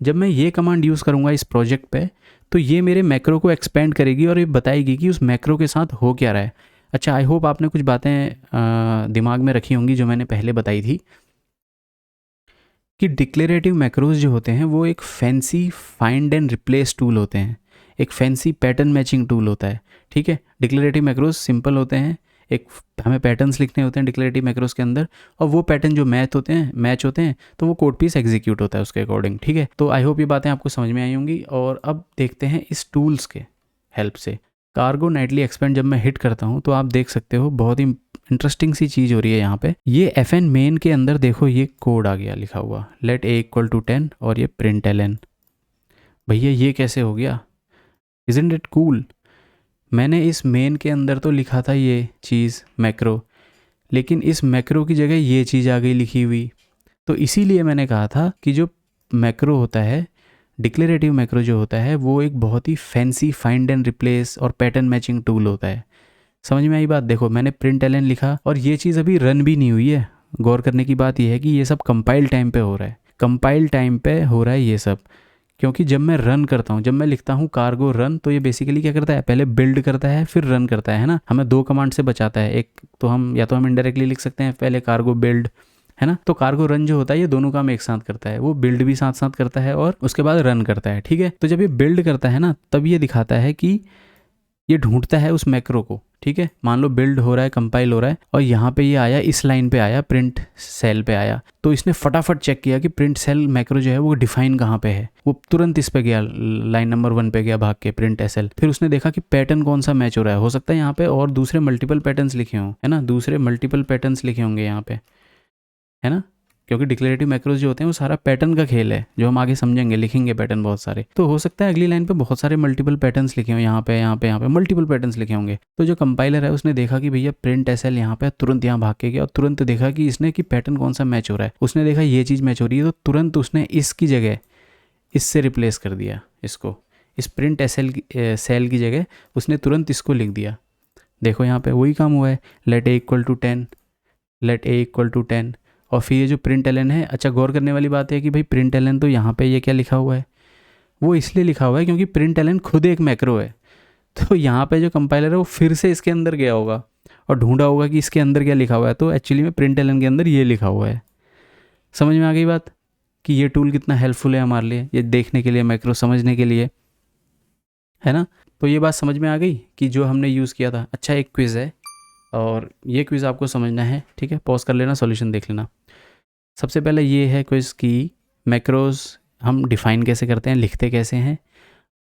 जब मैं ये कमांड यूज़ करूँगा इस प्रोजेक्ट पे, तो ये मेरे मैक्रो को एक्सपेंड करेगी और ये बताएगी कि उस मैक्रो के साथ हो क्या रहा है। अच्छा, आई होप आपने कुछ बातें दिमाग में रखी होंगी जो मैंने पहले बताई थी कि डिक्लेरेटिव मैक्रोज जो होते हैं वो एक fancy find and replace tool होते हैं, एक फैंसी पैटर्न मैचिंग टूल होता है। ठीक है, डिक्लेरेटिव मैक्रोज सिंपल होते हैं, एक हमें पैटर्न्स लिखने होते हैं डिक्लेरेटिव मैक्रोज के अंदर, और वो पैटर्न जो मैच होते हैं तो वो कोड पीस एग्जीक्यूट होता है उसके अकॉर्डिंग। ठीक है, तो आई होप ये बातें आपको समझ में आई होंगी। और अब देखते हैं इस टूल्स के हेल्प से कार्गो नाइटली एक्सपेंड जब मैं हिट करता हूँ तो आप देख सकते हो बहुत ही इंटरेस्टिंग सी चीज़ हो रही है यहाँ पे। ये FN मेन के अंदर देखो ये कोड आ गया लिखा हुआ, लेट a इक्वल टू 10 और ये प्रिंट ln। भैया ये कैसे हो गया, इजंट इट कूल। मैंने इस मेन के अंदर तो लिखा था ये चीज़ मैक्रो, लेकिन इस मैक्रो की जगह ये चीज़ आ गई लिखी हुई। तो इसीलिए मैंने कहा था कि जो मैक्रो होता है, डिक्लेरेटिव मैक्रो जो होता है, वो एक बहुत ही फैंसी फाइंड एंड रिप्लेस और पैटर्न मैचिंग टूल होता है। समझ में आई बात? देखो मैंने प्रिंट ln लिखा और ये चीज़ अभी रन भी नहीं हुई है। गौर करने की बात यह है कि ये सब कंपाइल टाइम पे हो रहा है, कंपाइल टाइम पे हो रहा है ये सब। क्योंकि जब मैं रन करता हूँ, जब मैं लिखता हूँ कार्गो रन, तो ये बेसिकली क्या करता है, पहले बिल्ड करता है फिर रन करता है ना। हमें दो कमांड से बचाता है, एक तो हम या तो हम इनडायरेक्टली लिख सकते हैं पहले कार्गो बिल्ड, है ना। तो कार्गो रन जो होता है ये दोनों काम एक साथ करता है, वो बिल्ड भी साथ साथ करता है और उसके बाद रन करता है। ठीक है, तो जब ये बिल्ड करता है ना तब ये दिखाता है कि ये ढूंढता है उस मैक्रो को। ठीक है, मान लो बिल्ड हो रहा है, कंपाइल हो रहा है और यहाँ पे ये आया, इस लाइन पे आया, प्रिंट सेल पे आया, तो इसने फटाफट चेक किया कि प्रिंट सेल मैक्रो जो है वो डिफाइन कहाँ पे है। वो तुरंत इस पे गया, लाइन नंबर 1 पे गया भाग के, प्रिंट SL। फिर उसने देखा कि पैटर्न कौन सा मैच हो रहा है। हो सकता है यहाँ पे और दूसरे मल्टीपल पैटर्न्स लिखे हों, है ना, दूसरे मल्टीपल पैटर्न्स लिखे होंगे यहाँ पे, है ना, क्योंकि डिक्लेरेटिव मैक्रोज जो होते हैं वो सारा पैटर्न का खेल है, जो हम आगे समझेंगे, लिखेंगे पैटर्न बहुत सारे। तो हो सकता है अगली लाइन पे बहुत सारे मल्टीपल पैटर्न्स लिखे हों, यहाँ पे यहाँ पे यहाँ पे मल्टीपल पैटर्न्स लिखे होंगे। तो जो कंपाइलर है उसने देखा कि भैया प्रिंट SL यहाँ पे, तुरंत यहाँ भाग के गया और तुरंत देखा कि इसने कि पैटर्न कौन सा मैच हो रहा है। उसने देखा ये चीज़ मैच हो रही है तो तुरंत उसने इसकी जगह इससे रिप्लेस कर दिया इसको, इस प्रिंट सेल की जगह उसने तुरंत इसको लिख दिया। देखो यहाँ पे वही काम हुआ है, let a equal to 10, let a equal to 10। और फिर ये जो प्रिंट ln है, अच्छा गौर करने वाली बात है कि भाई प्रिंट ln तो यहाँ पे ये क्या लिखा हुआ है, वो इसलिए लिखा हुआ है क्योंकि प्रिंट ln खुद एक मैक्रो है। तो यहाँ पे जो कंपाइलर है वो फिर से इसके अंदर गया होगा और ढूंढा होगा कि इसके अंदर क्या लिखा हुआ है, तो एक्चुअली में प्रिंट ln के अंदर ये लिखा हुआ है। समझ में आ गई बात कि ये टूल कितना हेल्पफुल है हमारे लिए, ये देखने के लिए, मैक्रो समझने के लिए, है ना। तो ये बात समझ में आ गई कि जो हमने यूज़ किया था। अच्छा, एक क्विज़ है और ये क्विज़ आपको समझना है। ठीक है, पॉज कर लेना, सॉल्यूशन देख लेना। सबसे पहले ये है क्विज़ की मैक्रोज हम डिफ़ाइन कैसे करते हैं, लिखते कैसे हैं,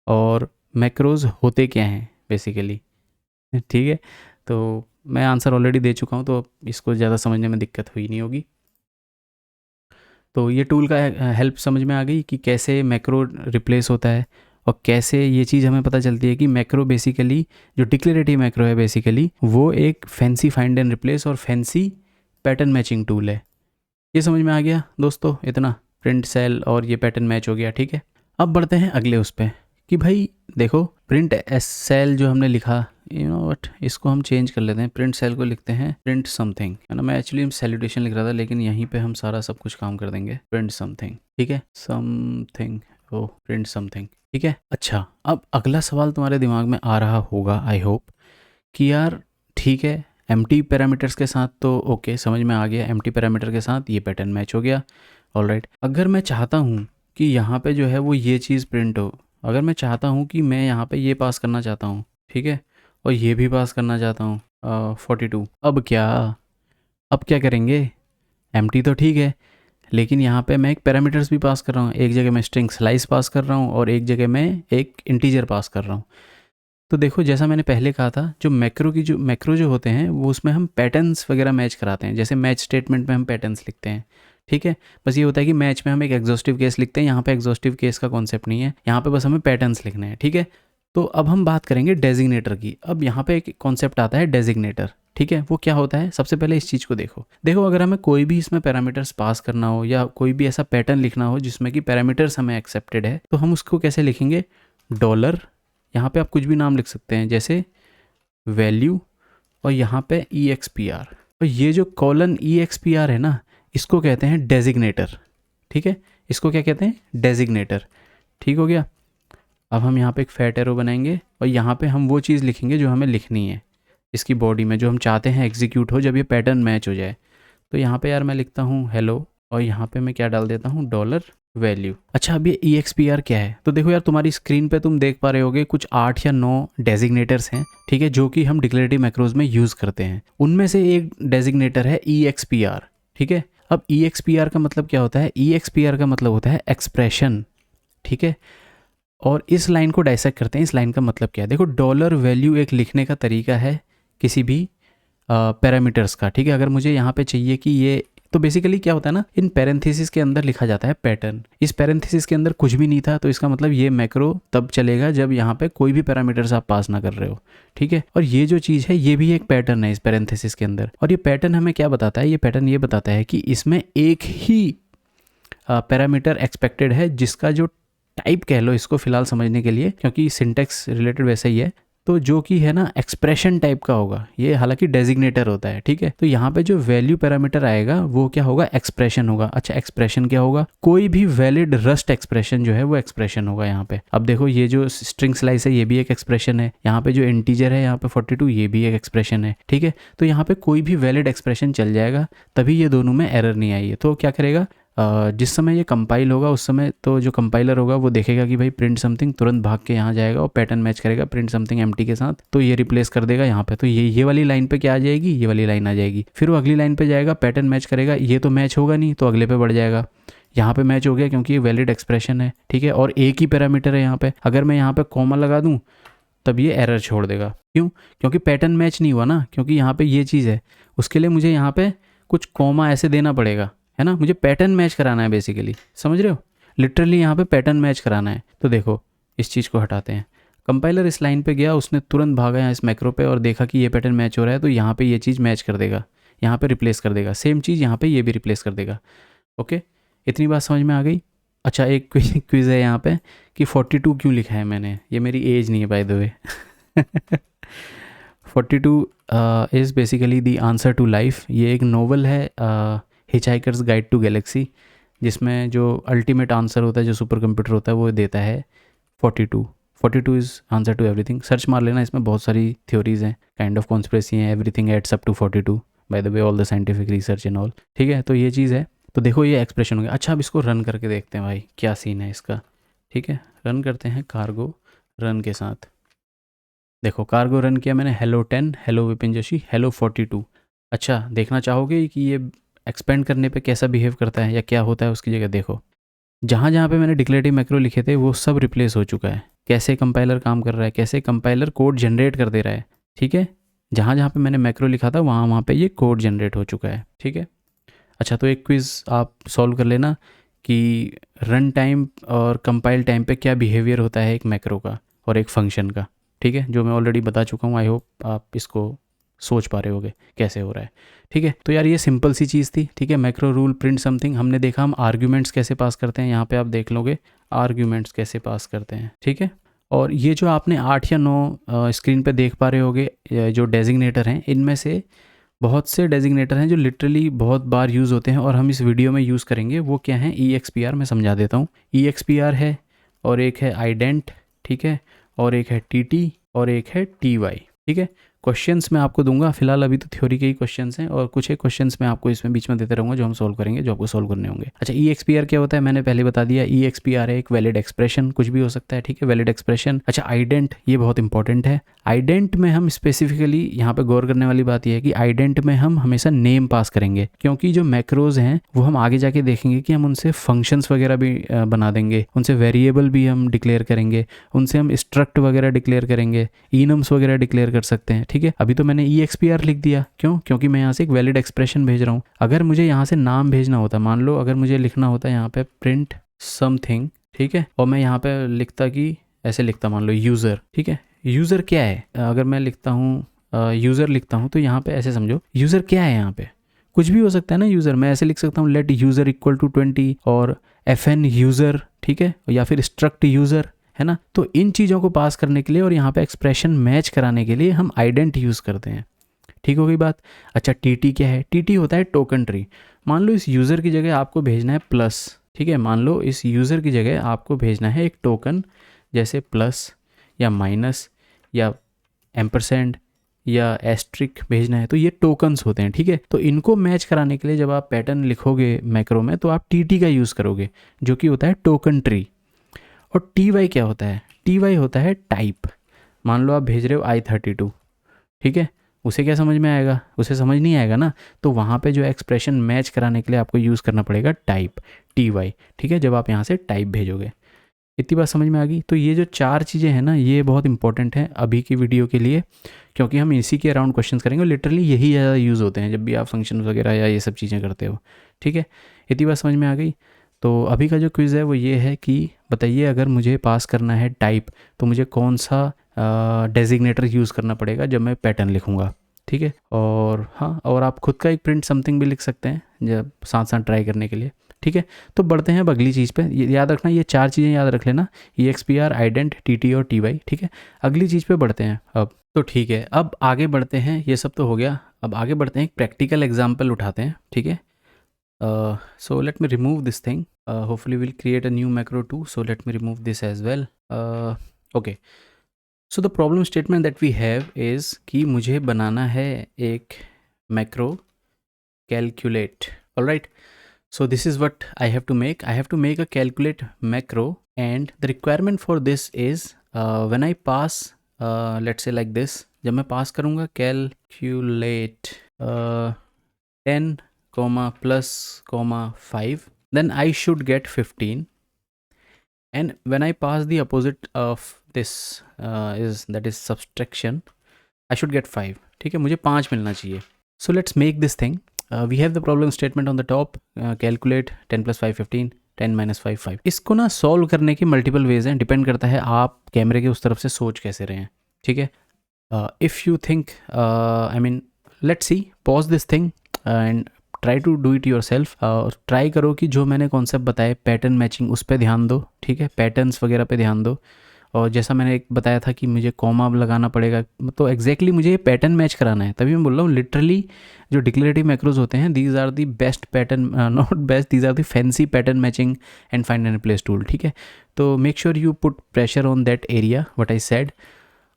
और मैक्रोज होते क्या हैं बेसिकली। ठीक है, तो मैं आंसर ऑलरेडी दे चुका हूँ तो इसको ज़्यादा समझने में दिक्कत हुई नहीं होगी। तो ये टूल का हेल्प समझ में आ गई कि कैसे मैक्रो रिप्लेस होता है और कैसे ये चीज़ हमें पता चलती है कि मैक्रो बेसिकली, जो डिक्लेरेटिव मैक्रो है बेसिकली, वो एक फैंसी फाइंड एंड रिप्लेस और फैंसी पैटर्न मैचिंग टूल है। ये समझ में आ गया दोस्तों, इतना प्रिंट सेल और ये पैटर्न मैच हो गया। ठीक है, अब बढ़ते हैं अगले उस पर कि भाई देखो प्रिंट सेल जो हमने लिखा, यू नो व्हाट, इसको हम चेंज कर लेते हैं, प्रिंट सेल को लिखते हैं प्रिंट समथिंग, है ना। मैं एक्चुअली सैल्यूटेशन लिख रहा था लेकिन यहीं पे हम सारा सब कुछ काम कर देंगे, प्रिंट समथिंग। ठीक है, समथिंग, ओ प्रिंट समथिंग। ठीक है, अच्छा अब अगला सवाल तुम्हारे दिमाग में आ रहा होगा आई होप कि यार ठीक है, एम्प्टी पैरामीटर्स के साथ तो ओके, समझ में आ गया, एम्प्टी पैरामीटर के साथ ये पैटर्न मैच हो गया, ऑलराइट। अगर मैं चाहता हूँ कि यहाँ पे जो है वो ये चीज़ प्रिंट हो, अगर मैं चाहता हूँ कि मैं यहाँ पे ये पास करना चाहता हूँ, ठीक है, और ये भी पास करना चाहता हूँ 42, अब क्या करेंगे। एम्प्टी तो ठीक है, लेकिन यहाँ पे मैं एक पैरामीटर्स भी पास कर रहा हूँ, एक जगह मैं स्ट्रिंग स्लाइस पास कर रहा हूँ और एक जगह मैं एक इंटीजर पास कर रहा हूँ। तो देखो जैसा मैंने पहले कहा था, जो मैक्रो जो होते हैं वो उसमें हम पैटर्न्स वगैरह मैच कराते हैं, जैसे मैच स्टेटमेंट में हम पैटर्न्स लिखते हैं। ठीक है, बस ये होता है कि मैच में हम एक एग्जॉस्टिव केस लिखते हैं, यहाँ पे एग्जॉस्टिव केस का कॉन्सेप्ट नहीं है, यहाँ पे बस हमें पैटर्न्स लिखने हैं। ठीक है, तो अब हम बात करेंगे डेजिग्नेटर की। अब यहाँ पे एक कॉन्सेप्ट आता है डेजिग्नेटर। ठीक है, वो क्या होता है, सबसे पहले इस चीज़ को देखो अगर हमें कोई भी इसमें पैरामीटर्स पास करना हो या कोई भी ऐसा पैटर्न लिखना हो जिसमें कि पैरामीटर्स हमें एक्सेप्टेड है, तो हम उसको कैसे लिखेंगे, डॉलर, यहाँ पे आप कुछ भी नाम लिख सकते हैं जैसे वैल्यू, और यहाँ पे EXPR, और ये जो कॉलन EXPR है ना, इसको कहते हैं डेजिग्नेटर। ठीक है, इसको क्या कहते हैं, डेजिग्नेटर। ठीक हो गया। अब हम यहाँ पे एक फैट एरो बनाएंगे और यहाँ पे हम वो चीज़ लिखेंगे जो हमें लिखनी है इसकी बॉडी में, जो हम चाहते हैं एग्जीक्यूट हो जब ये पैटर्न मैच हो जाए। तो यहाँ पे यार मैं लिखता हूँ हेलो और यहाँ पे मैं क्या डाल देता हूँ, डॉलर वैल्यू। अच्छा, अब ये EXPR क्या है, तो देखो यार तुम्हारी स्क्रीन पे तुम देख पा रहे होगे कुछ 8 या 9 डेजिग्नेटर्स हैं, ठीक है, जो कि हम डिक्लेरेटिव मैक्रोज में यूज़ करते हैं। उनमें से एक डेजिग्नेटर है EXPR। ठीक है, अब EXPR का मतलब क्या होता है, EXPR का मतलब होता है एक्सप्रेशन। ठीक है, और इस लाइन को डाइसेक्ट करते हैं, इस लाइन का मतलब क्या है। देखो, डॉलर वैल्यू एक लिखने का तरीका है किसी भी पैरामीटर्स का। ठीक है, अगर मुझे यहाँ पे चाहिए कि ये, तो बेसिकली क्या होता है ना, इन पैरेंथेसिस के अंदर लिखा जाता है पैटर्न। इस पैरेंथेसिस के अंदर कुछ भी नहीं था तो इसका मतलब ये मैक्रो तब चलेगा जब यहाँ पे कोई भी पैरामीटर्स आप पास ना कर रहे हो। ठीक है, और ये जो चीज़ है ये भी एक पैटर्न है इस पैरेंथेसिस के अंदर। और ये पैटर्न हमें क्या बताता है, ये पैटर्न ये बताता है कि इसमें एक ही पैरामीटर एक्सपेक्टेड है जिसका जो टाइप कह लो इसको फिलहाल समझने के लिए, क्योंकि सिंटेक्स रिलेटेड वैसा ही है, तो जो कि है ना एक्सप्रेशन टाइप का होगा ये, हालांकि डेजिग्नेटर होता है। ठीक है, तो यहाँ पे जो वैल्यू पैरामीटर आएगा वो क्या होगा, एक्सप्रेशन होगा। अच्छा, एक्सप्रेशन क्या होगा, कोई भी वैलिड रस्ट एक्सप्रेशन जो है वो एक्सप्रेशन होगा यहाँ पे। अब देखो, ये जो स्ट्रिंग स्लाइस है ये भी एक एक्सप्रेशन है, यहाँ पे जो इंटीजर है यहाँ पे 42 ये भी एक एक्सप्रेशन है। ठीक है, तो यहाँ पे कोई भी वैलिड एक्सप्रेशन चल जाएगा, तभी ये दोनों में एरर नहीं आई है। तो क्या करेगा, जिस समय ये कंपाइल होगा उस समय तो जो कंपाइलर होगा वो देखेगा कि भाई प्रिंट समथिंग, तुरंत भाग के यहाँ जाएगा और पैटर्न मैच करेगा प्रिंट समथिंग एम्प्टी के साथ, तो ये रिप्लेस कर देगा यहाँ पे। तो ये वाली लाइन पे क्या आ जाएगी, ये वाली लाइन आ जाएगी। फिर वो अगली लाइन पे जाएगा, पैटर्न मैच करेगा, ये तो मैच होगा नहीं तो अगले पे बढ़ जाएगा। यहाँ पे मैच हो गया क्योंकि ये वैलिड एक्सप्रेशन है। ठीक है, और एक ही पैरामीटर है यहाँ पे, अगर मैं यहाँ पे कॉमा लगा दूँ तब ये एरर छोड़ देगा। क्यों, क्योंकि पैटर्न मैच नहीं हुआ ना, क्योंकि यहाँ पे ये चीज़ है, उसके लिए मुझे यहाँ पे कुछ कॉमा ऐसे देना पड़ेगा, है ना, मुझे पैटर्न मैच कराना है बेसिकली, समझ रहे हो, लिटरली यहाँ पे पैटर्न मैच कराना है। तो देखो, इस चीज़ को हटाते हैं। कंपाइलर इस लाइन पे गया, उसने तुरंत भागा यहाँ इस मैक्रो पे और देखा कि ये पैटर्न मैच हो रहा है, तो यहाँ पे ये चीज़ मैच कर देगा, यहाँ पे रिप्लेस कर देगा, सेम चीज़ यहाँ पे ये भी रिप्लेस कर देगा। ओके, इतनी बात समझ में आ गई। अच्छा, एक क्विज़ है यहाँ पे कि 42 क्यों लिखा है मैंने, ये मेरी एज नहीं है by the way. 42 is basically the answer to life. ये एक नोवेल है, हिचहाइकर्स गाइड टू गैलेक्सी, जिसमें जो अल्टीमेट आंसर होता है, जो सुपर कंप्यूटर होता है वो देता है 42। 42 is answer to everything. Search मार लेना, इसमें बहुत सारी थ्योरीज हैं, काइंड ऑफ कॉन्स्पिरेसी हैं, everything adds up to 42 by the way, all the scientific research and all. ठीक है, तो ये चीज़ है। तो देखो, ये एक्सप्रेशन हो गया। अच्छा, अब इसको रन करके देखते हैं भाई क्या सीन है इसका। ठीक है, रन करते हैं कार्गो रन के साथ। देखो, कार्गो रन किया मैंने, hello 10, hello Vipin Joshi, hello 42। अच्छा, देखना चाहोगे कि ये एक्सपेंड करने पे कैसा बिहेव करता है या क्या होता है उसकी जगह। देखो, जहाँ जहाँ पे मैंने डिक्लेरेटिव मैक्रो लिखे थे वो सब रिप्लेस हो चुका है। कैसे कंपाइलर काम कर रहा है, कैसे कंपाइलर कोड जनरेट कर दे रहा है। ठीक है, जहाँ जहाँ पे मैंने मैक्रो लिखा था वहाँ वहाँ पे ये कोड जनरेट हो चुका है। ठीक है, अच्छा, तो एक क्विज़ आप सॉल्व कर लेना कि रन टाइम और कंपाइल टाइम पे क्या बिहेवियर होता है एक मैक्रो का और एक फंक्शन का। ठीक है, जो मैं ऑलरेडी बता चुका हूँ, आई होप आप इसको सोच पा रहे होगे कैसे हो रहा है। ठीक है, तो यार ये सिंपल सी चीज़ थी। ठीक है, मैक्रो रूल प्रिंट समथिंग हमने देखा, हम आर्ग्यूमेंट्स कैसे पास करते हैं, यहाँ पे आप देख लोगे आर्ग्यूमेंट्स कैसे पास करते हैं। ठीक है, और ये जो आपने 8 या 9 स्क्रीन पे देख पा रहे होगे जो डेजिग्नेटर हैं, इनमें से बहुत से डेजिग्नेटर हैं जो लिटरली बहुत बार यूज़ होते हैं और हम इस वीडियो में यूज़ करेंगे। वो क्या है, EXPR मैं समझा देता हूँ। EXPR है और एक है आइडेंट, ठीक है, और एक है TT और एक है TY। ठीक है, क्वेश्चंस मैं आपको दूंगा, फिलहाल अभी तो थ्योरी के ही क्वेश्चंस हैं और कुछ एक क्वेश्चंस मैं आपको इसमें बीच में देते रहूँगा जो हम सॉल्व करेंगे, जो आपको सॉल्व करने होंगे। अच्छा, EXPR क्या होता है मैंने पहले बता दिया। EXPR है एक वैलिड एक्सप्रेशन, कुछ भी हो सकता है। ठीक है, वैलिड एक्सप्रेशन। अच्छा, आइडेंट, ये बहुत इंपॉर्टेंट है। आइडेंट में हम स्पेसिफिकली यहाँ पे गौर करने वाली बात यह है कि आइडेंट में हम हमेशा नेम पास करेंगे, क्योंकि जो मैक्रोज हैं वो हम आगे जाके देखेंगे कि हम उनसे फंक्शंस वगैरह भी बना देंगे, उनसे वेरिएबल भी हम डिक्लेयर करेंगे, उनसे हम स्ट्रक्ट वगैरह डिक्लेयर करेंगे, इनम्स वगैरह डिक्लेयर कर सकते हैं। ठीक है, अभी तो मैंने EXPR लिख दिया, क्यों, क्योंकि मैं यहाँ से एक वैलिड एक्सप्रेशन भेज रहा हूँ। अगर मुझे यहाँ से नाम भेजना होता, मान लो अगर मुझे लिखना होता यहाँ पे प्रिंट समथिंग, ठीक है, और मैं यहाँ पे लिखता कि ऐसे लिखता, मान लो यूज़र। ठीक है, यूज़र क्या है, अगर मैं लिखता हूँ यूज़र लिखता हूँ तो यहाँ पे ऐसे समझो यूज़र क्या है, यहाँ पे कुछ भी हो सकता है ना यूज़र। मैं ऐसे लिख सकता हूँ लेट यूज़र इक्वल टू 20 और FN यूज़र, ठीक है, या फिर स्ट्रक्ट यूज़र, है ना। तो इन चीज़ों को पास करने के लिए और यहाँ पे एक्सप्रेशन मैच कराने के लिए हम आइडेंट यूज़ करते हैं। ठीक हो गई बात। अच्छा, TT क्या है, TT होता है टोकन ट्री। मान लो इस यूज़र की जगह आपको भेजना है प्लस, ठीक है, मान लो इस यूज़र की जगह आपको भेजना है एक टोकन, जैसे प्लस या माइनस या एम्परसेंड या एस्ट्रिक भेजना है, तो ये टोकन्स होते हैं। ठीक है, तो इनको मैच कराने के लिए जब आप पैटर्न लिखोगे मैक्रो में तो आप टी का यूज़ करोगे, जो कि होता है टोकन ट्री। और टी क्या होता है? टी होता है टाइप। मान लो आप भेज रहे हो i32, ठीक है, उसे क्या समझ में आएगा? उसे समझ नहीं आएगा ना, तो वहाँ पे जो एक्सप्रेशन मैच कराने के लिए आपको यूज़ करना पड़ेगा टाइप, टी। ठीक है, जब आप यहाँ से टाइप भेजोगे। इतनी बात समझ में आ गई? तो ये जो 4 चीज़ें हैं ना, ये बहुत इंपॉर्टेंट हैं अभी की वीडियो के लिए, क्योंकि हम इसी के अराउंड क्वेश्चंस करेंगे। लिटरली यही ज़्यादा यूज़ होते हैं जब भी आप फंक्शन वगैरह या ये सब चीज़ें करते हो। ठीक है, इतनी बात समझ में आ गई? तो अभी का जो क्विज़ है वो ये है कि बताइए, अगर मुझे पास करना है टाइप तो मुझे कौन सा डेजिग्नेटर यूज़ करना पड़ेगा जब मैं पैटर्न लिखूँगा। ठीक है, और हाँ, और आप खुद का एक प्रिंट समथिंग भी लिख सकते हैं जब साथ साथ ट्राई करने के लिए। ठीक है, तो बढ़ते हैं अब अगली चीज़ पे। याद रखना, ये 4 चीज़ें याद रख लेना, EXPR, आइडेंट, TT और TY। ठीक है, अगली चीज़ पे बढ़ते हैं अब। तो ठीक है, अब आगे बढ़ते हैं, ये सब तो हो गया। अब आगे बढ़ते हैं, एक प्रैक्टिकल एग्जाम्पल उठाते हैं। ठीक है, so let me remove this thing. Hopefully we'll create a new macro too, so let me remove this as well. Okay, so the problem statement that we have is कि मुझे बनाना है एक macro calculate. All right, so this is what I have to make. I have to make a calculate macro, and the requirement for this is when I pass, let's say like this, जब मैं पास करूँगा calculate 10 plus 5, then I should get 15, and when I pass the opposite of this that is subtraction, I should get 5. ठीक है, मुझे 5 मिलना चाहिए. So let's make this thing. We have the problem statement on the top. Calculate 10 plus 5 15, 10 minus 5 5. इसको ना solve करने की multiple ways हैं, डिपेंड करता है आप कैमरे के उस तरफ से सोच कैसे रहे हैं. ठीक है, if you think, I mean, let's see, pause this thing and try to do it yourself. और ट्राई करो कि जो मैंने कॉन्सेप्ट बताए पैटर्न मैचिंग, उस पर ध्यान दो. ठीक है, पैटर्न्स वगैरह पे ध्यान दो. और जैसा मैंने एक बताया था कि मुझे कॉमा लगाना पड़ेगा, तो एग्जैक्टली मुझे ये पैटर्न मैच कराना है. तभी मैं बोल रहा हूँ, लिटरली जो डिक्लेरेटिव मैक्रोज होते हैं, these are the best pattern, not best, these are the fancy pattern matching and find and replace tool. ठीक है, तो make sure you put pressure on that area what I said.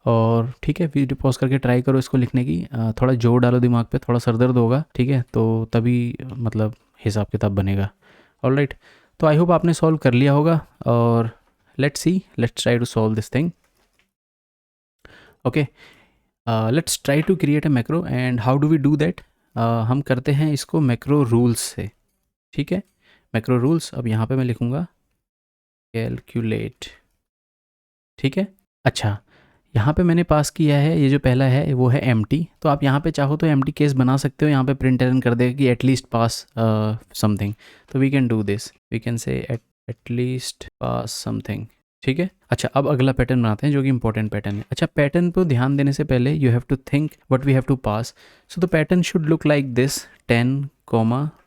और ठीक है, video pause करके try करो इसको लिखने की. थोड़ा जोर डालो दिमाग पे, थोड़ा सर दर्द होगा. ठीक है, तो तभी मतलब हिसाब किताब बनेगा. ऑलराइट, तो आई होप आपने सॉल्व कर लिया होगा. और let's see, let's try to solve this thing. Okay, let's try to create a macro, and how do we do that? हम करते हैं इसको macro rules से. ठीक है, macro rules. अब यहाँ पे मैं लिखूँगा calculate. ठीक है, अच्छा, यहाँ पे मैंने पास किया है, ये जो पहला है वो है empty. तो आप यहाँ पे चाहो तो empty केस बना सकते हो, यहाँ पे प्रिंट एरर कर देगा कि एटलीस्ट पास समथिंग. तो we can do this, we can say at least pass something. ठीक है, अच्छा, अब अगला पैटर्न बनाते हैं जो कि इंपॉर्टेंट पैटर्न है. अच्छा, पैटर्न पर ध्यान देने से पहले you have to think what we have to pass. So the pattern should look like this, 10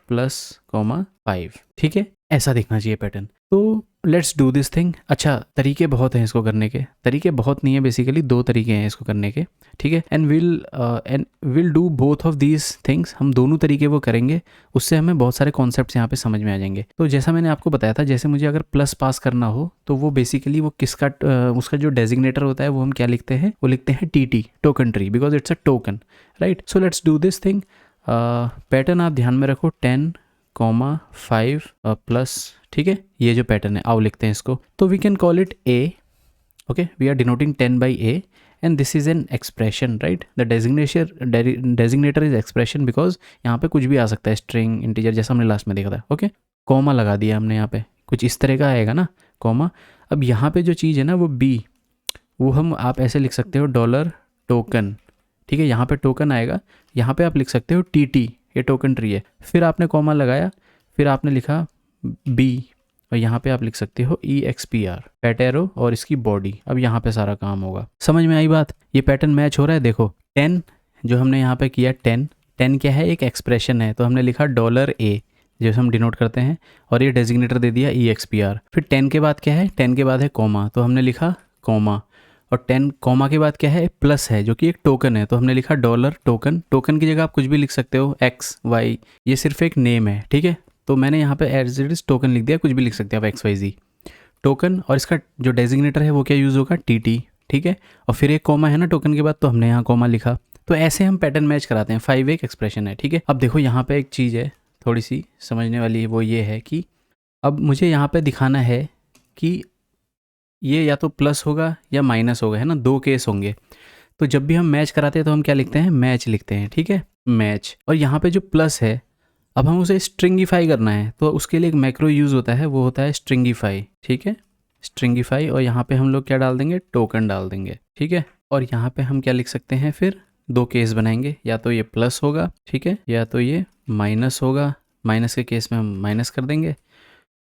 plus 5. ठीक है, ऐसा दिखना चाहिए पैटर्न. तो लेट्स डू दिस थिंग. अच्छा, तरीके बहुत हैं इसको करने के. तरीके बहुत नहीं है, बेसिकली 2 तरीके हैं इसको करने के. ठीक है, and will do both of these things. हम दोनों तरीके वो करेंगे, उससे हमें बहुत सारे कॉन्सेप्ट्स यहाँ पे समझ में आ जाएंगे. तो जैसा मैंने आपको बताया था, जैसे मुझे अगर प्लस पास करना हो तो वो बेसिकली वो किसका उसका जो डेजिग्नेटर होता है वो हम क्या लिखते हैं? वो लिखते हैं TT, token tree, because it's a token. Right, so let's do this thing. Pattern आप ध्यान में रखो, 10 5 प्लस. ठीक है, ये जो पैटर्न है आओ लिखते हैं इसको. तो we can call it A. Okay, we are denoting 10 by A, and this is an expression. Right, the designator is expression, because यहाँ पे कुछ भी आ सकता है, स्ट्रिंग, इंटीजर, जैसा हमने लास्ट में देखा था. ओके, कॉमा लगा दिया हमने यहाँ पे, कुछ इस तरह का आएगा ना कॉमा. अब यहाँ पे जो चीज़ है ना वो B, वो हम आप ऐसे लिख सकते हो $टोकन. ठीक है, यहाँ पे टोकन आएगा, यहाँ पे आप लिख सकते हो TT, ये टोकन ट्री है. फिर आपने कॉमा लगाया, फिर आपने लिखा B, और यहाँ पे आप लिख सकते हो EXPR, पैटेरो, और इसकी बॉडी. अब यहाँ पे सारा काम होगा. समझ में आई बात? ये पैटर्न मैच हो रहा है. देखो 10 जो हमने यहाँ पे किया, 10 क्या है? एक एक्सप्रेशन है, तो हमने लिखा $A जैसे हम डिनोट करते हैं, और ये डेजिग्नेटर दे दिया EXPR. फिर 10 के बाद क्या है? 10 के बाद है कॉमा, तो हमने लिखा कॉमा. और 10 कॉमा के बाद क्या है? प्लस है, जो कि एक टोकन है, तो हमने लिखा $टोकन. टोकन की जगह आप कुछ भी लिख सकते हो, X Y, ये सिर्फ एक नेम है. ठीक है, तो मैंने यहाँ पे एज इट इज टोकन लिख दिया, कुछ भी लिख सकते हैं आप XYZ टोकन, और इसका जो डेजिग्नेटर है वो क्या यूज़ होगा, TT, ठीक है। और फिर एक कॉमा है ना टोकन के बाद, तो हमने यहाँ कॉमा लिखा। तो ऐसे हम पैटर्न मैच कराते हैं। 5 एक एक्सप्रेशन है, ठीक है। अब देखो यहाँ पे एक चीज़ है थोड़ी सी समझने वाली, वो ये है कि अब मुझे यहाँ पे दिखाना है कि ये या तो प्लस होगा या माइनस होगा, है ना, 2 केस होंगे। तो जब भी हम मैच कराते हैं तो हम क्या लिखते हैं, मैच लिखते हैं, ठीक है, मैच। और यहाँ पे जो प्लस है, अब हम उसे स्ट्रिंगिफाई करना है, तो उसके लिए एक मैक्रो यूज़ होता है, वो होता है स्ट्रिंगिफाई, ठीक है, स्ट्रिंगिफाई। और यहाँ पे हम लोग क्या डाल देंगे, टोकन डाल देंगे, ठीक है। और यहाँ पे हम क्या लिख सकते हैं, फिर 2 केस बनाएंगे, या तो ये प्लस होगा, ठीक है, या तो ये माइनस होगा। माइनस के केस में हम माइनस कर देंगे।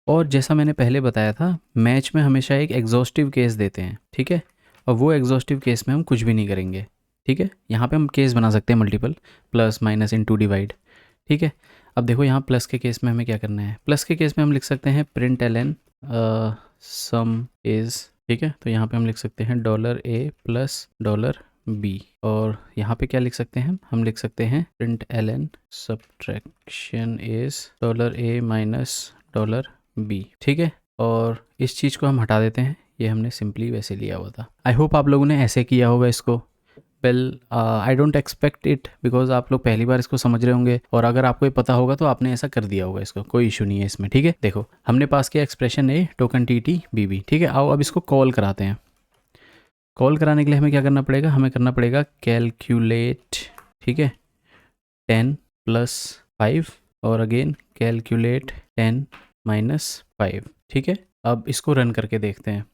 और जैसा मैंने पहले बताया था, मैच में हमेशा एक एग्जॉस्टिव केस देते हैं, ठीक है। और वो एग्जॉस्टिव केस में हम कुछ भी नहीं करेंगे, ठीक है। यहाँ पे हम केस बना सकते हैं multiple, plus minus into divide, ठीक है। अब देखो यहाँ प्लस के केस में हमें क्या करना है, प्लस के केस में हम लिख सकते हैं println सम इज़, ठीक है। तो यहाँ पे हम लिख सकते हैं $A प्लस $B। और यहाँ पे क्या लिख सकते हैं, हम लिख सकते हैं println subtraction is $A minus $B, ठीक है। और इस चीज़ को हम हटा देते हैं, ये हमने सिंपली वैसे लिया हुआ था। आई होप आप लोगों ने ऐसे किया होगा इसको। Well I don't expect it, because आप लोग पहली बार इसको समझ रहे होंगे, और अगर आपको ये पता होगा तो आपने ऐसा कर दिया होगा, इसको कोई इशू नहीं है इसमें, ठीक है। देखो हमने पास किया expression A token TT BB, ठीक है। आओ अब इसको कॉल कराते हैं। कॉल कराने के लिए हमें क्या करना पड़ेगा, हमें करना पड़ेगा कैलकुलेट, ठीक है, 10 प्लस 5, और अगेन कैलकुलेट 10 माइनस 5, ठीक है। अब इसको रन करके देखते हैं।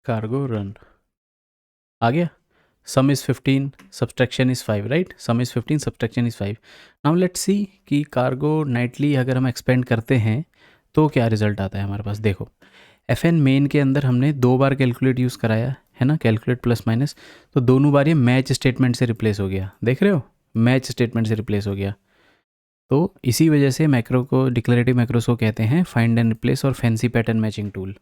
कार्गो रन आ गया। सम is 15 subtraction is 5, right, some is 15 subtraction is 5। Now let's see कि कार्गो नाइटली अगर हम एक्सपेंड करते हैं तो क्या रिजल्ट आता है हमारे पास। देखो FN मेन के अंदर हमने 2 बार कैलकुलेट यूज़ कराया है ना, कैलकुलेट प्लस माइनस, तो दोनों बार ये मैच स्टेटमेंट से रिप्लेस हो गया, देख रहे हो, मैच स्टेटमेंट से रिप्लेस हो गया। तो इसी वजह से मैक्रो को, डिक्लेरेटिव मैक्रोस को कहते हैं फाइंड एंड रिप्लेस और फैंसी पैटर्न मैचिंग टूल।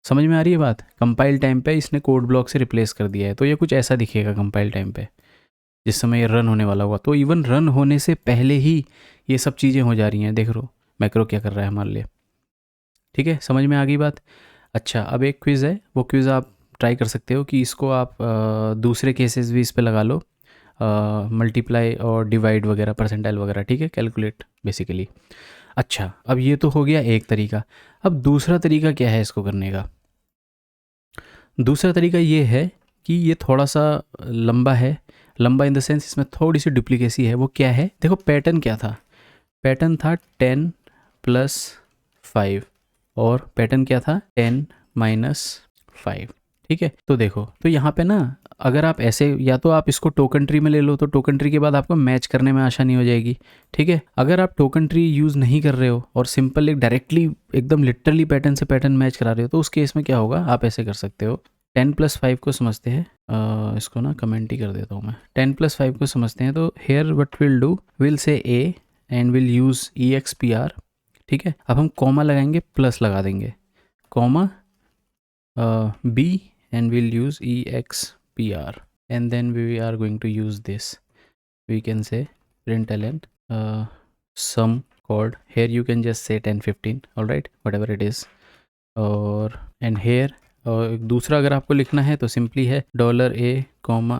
समझ में आ रही है बात। कंपाइल टाइम पे इसने कोड ब्लॉक से रिप्लेस कर दिया है, तो ये कुछ ऐसा दिखेगा कंपाइल टाइम पे जिस समय ये रन होने वाला होगा। तो इवन रन होने से पहले ही ये सब चीज़ें हो जा रही हैं, देख रो मैक्रो क्या कर रहा है हमारे लिए, ठीक है। समझ में आ गई बात। अच्छा अब एक क्विज़ है, वो क्विज़ आप ट्राई कर सकते हो कि इसको आप दूसरे केसेस भी इस पे लगा लो, मल्टीप्लाई और डिवाइड वगैरह, परसेंटाइल वगैरह, ठीक है, कैलकुलेट बेसिकली। अच्छा अब ये तो हो गया एक तरीका। अब दूसरा तरीका क्या है इसको करने का। दूसरा तरीका ये है कि ये थोड़ा सा लंबा है, लंबा इन द सेंस इसमें थोड़ी सी डुप्लीकेसी है। वो क्या है, देखो पैटर्न क्या था, पैटर्न था 10 प्लस 5, और पैटर्न क्या था 10 माइनस 5, ठीक है। तो देखो तो यहाँ पे ना, अगर आप ऐसे, या तो आप इसको टोकन ट्री में ले लो, तो टोकन ट्री के बाद आपको मैच करने में आसानी हो जाएगी, ठीक है। अगर आप टोकन ट्री यूज़ नहीं कर रहे हो और सिंपल एक डायरेक्टली एकदम लिटरली पैटर्न से पैटर्न मैच करा रहे हो, तो उस केस में क्या होगा, आप ऐसे कर सकते हो। 10 प्लस 5 को समझते हैं, इसको ना कमेंट ही कर देता हूँ मैं। 10 प्लस 5 को समझते हैं, तो here what will do, will say A and will use EXPR, ठीक है। अब हम कॉमा लगाएंगे, प्लस लगा देंगे, comma B and we'll use EXPR, and then we are going to use this. We can say println sum called, here you can just say 10 15, all right, whatever it is. और and here और दूसरा अगर आपको लिखना है तो simply है $A comma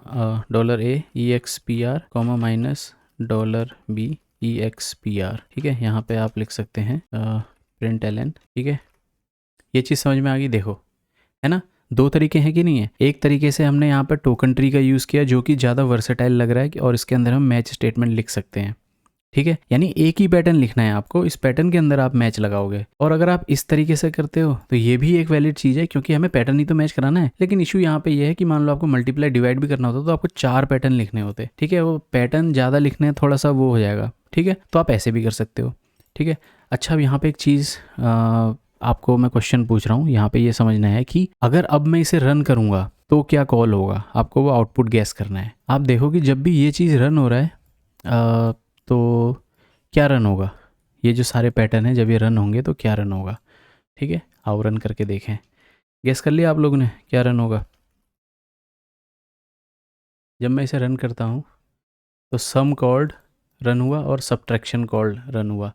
$A EXPR comma minus $B EXPR, ठीक है। यहाँ पे आप लिख सकते हैं println, ठीक है। ये चीज़ समझ में आ गई, देखो है ना, 2 तरीके हैं कि नहीं है। एक तरीके से हमने यहाँ पर टोकन ट्री का यूज़ किया जो कि ज़्यादा वर्सेटाइल लग रहा है, और इसके अंदर हम मैच स्टेटमेंट लिख सकते हैं, ठीक है। यानी एक ही पैटर्न लिखना है आपको, इस पैटर्न के अंदर आप मैच लगाओगे। और अगर आप इस तरीके से करते हो तो ये भी एक वैलिड चीज़ है, क्योंकि हमें पैटर्न ही तो मैच कराना है। लेकिन इशू यहाँ पे ये है कि मान लो आपको मल्टीप्लाई डिवाइड भी करना होता तो आपको 4 पैटर्न लिखने होते, ठीक है। वो पैटर्न ज़्यादा लिखने थोड़ा सा वो हो जाएगा, ठीक है। तो आप ऐसे भी कर सकते हो, ठीक है। अच्छा अब यहाँ पे एक चीज़ आपको मैं क्वेश्चन पूछ रहा हूँ, यहाँ पे ये समझना है कि अगर अब मैं इसे रन करूँगा तो क्या कॉल होगा, आपको वो आउटपुट गैस करना है। आप देखो कि जब भी ये चीज़ रन हो रहा है तो क्या रन होगा, ये जो सारे पैटर्न हैं जब ये रन होंगे तो क्या रन होगा, ठीक है। आओ रन करके देखें, गैस कर लिया आप लोगों ने क्या रन होगा। जब मैं इसे रन करता हूँ तो सम कॉल्ड रन हुआ और सब्ट्रैक्शन कॉल रन हुआ।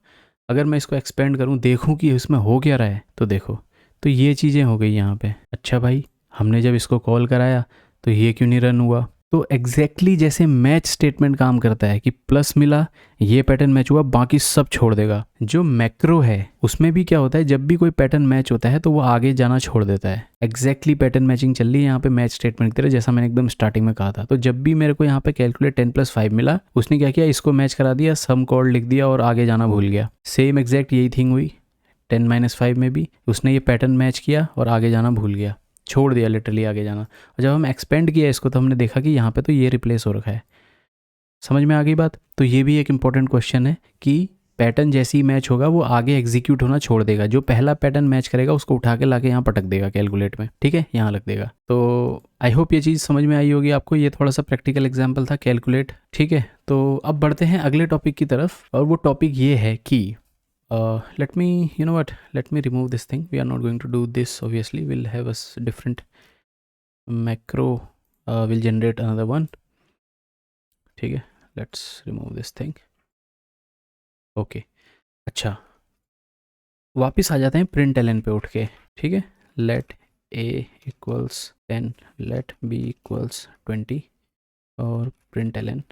अगर मैं इसको एक्सपेंड करूँ, देखूँ कि इसमें हो क्या रहा है, तो देखो, तो ये चीज़ें हो गई यहाँ पे। अच्छा भाई, हमने जब इसको कॉल कराया तो ये क्यों नहीं रन हुआ? तो एग्जैक्टली जैसे मैच स्टेटमेंट काम करता है कि प्लस मिला, ये पैटर्न मैच हुआ, बाकी सब छोड़ देगा। जो मैक्रो है उसमें भी क्या होता है, जब भी कोई पैटर्न मैच होता है तो वो आगे जाना छोड़ देता है। एग्जैक्टली पैटर्न मैचिंग चल रही है यहाँ पे मैच स्टेटमेंट की तरह, जैसा मैंने एकदम स्टार्टिंग में कहा था। तो जब भी मेरे को यहाँ पे कैलकुलेट 10+5 मिला, उसने क्या किया, इसको मैच करा दिया, सम कॉल लिख दिया और आगे जाना भूल गया। सेम एग्जैक्ट यही थिंग हुई 10-5 में भी, उसने ये पैटर्न मैच किया और आगे जाना भूल गया, छोड़ दिया लिटरली आगे जाना। और जब हम एक्सपेंड किया इसको तो हमने देखा कि यहाँ पे तो ये रिप्लेस हो रखा है। समझ में आ गई बात? तो ये भी एक इंपॉर्टेंट क्वेश्चन है कि पैटर्न जैसी मैच होगा वो आगे एग्जीक्यूट होना छोड़ देगा। जो पहला पैटर्न मैच करेगा उसको उठा के लाके यहाँ पटक देगा कैलकुलेट में, ठीक है, यहाँ लग देगा। तो आई होप ये चीज़ समझ में आई होगी आपको। ये थोड़ा सा प्रैक्टिकल एग्जाम्पल था कैलकुलेट, ठीक है। तो अब बढ़ते हैं अगले टॉपिक की तरफ, और वो टॉपिक ये है कि let me, you know what, let me remove this thing. We are not going to do this, obviously. We'll have a different macro, will generate another one, ठीक है। Let's remove this thing. Okay, अच्छा, वापस आ जाते हैं print Elon पे उठ के, ठीक है। let a equals 10, let b equals 20 और प्रिंट एलन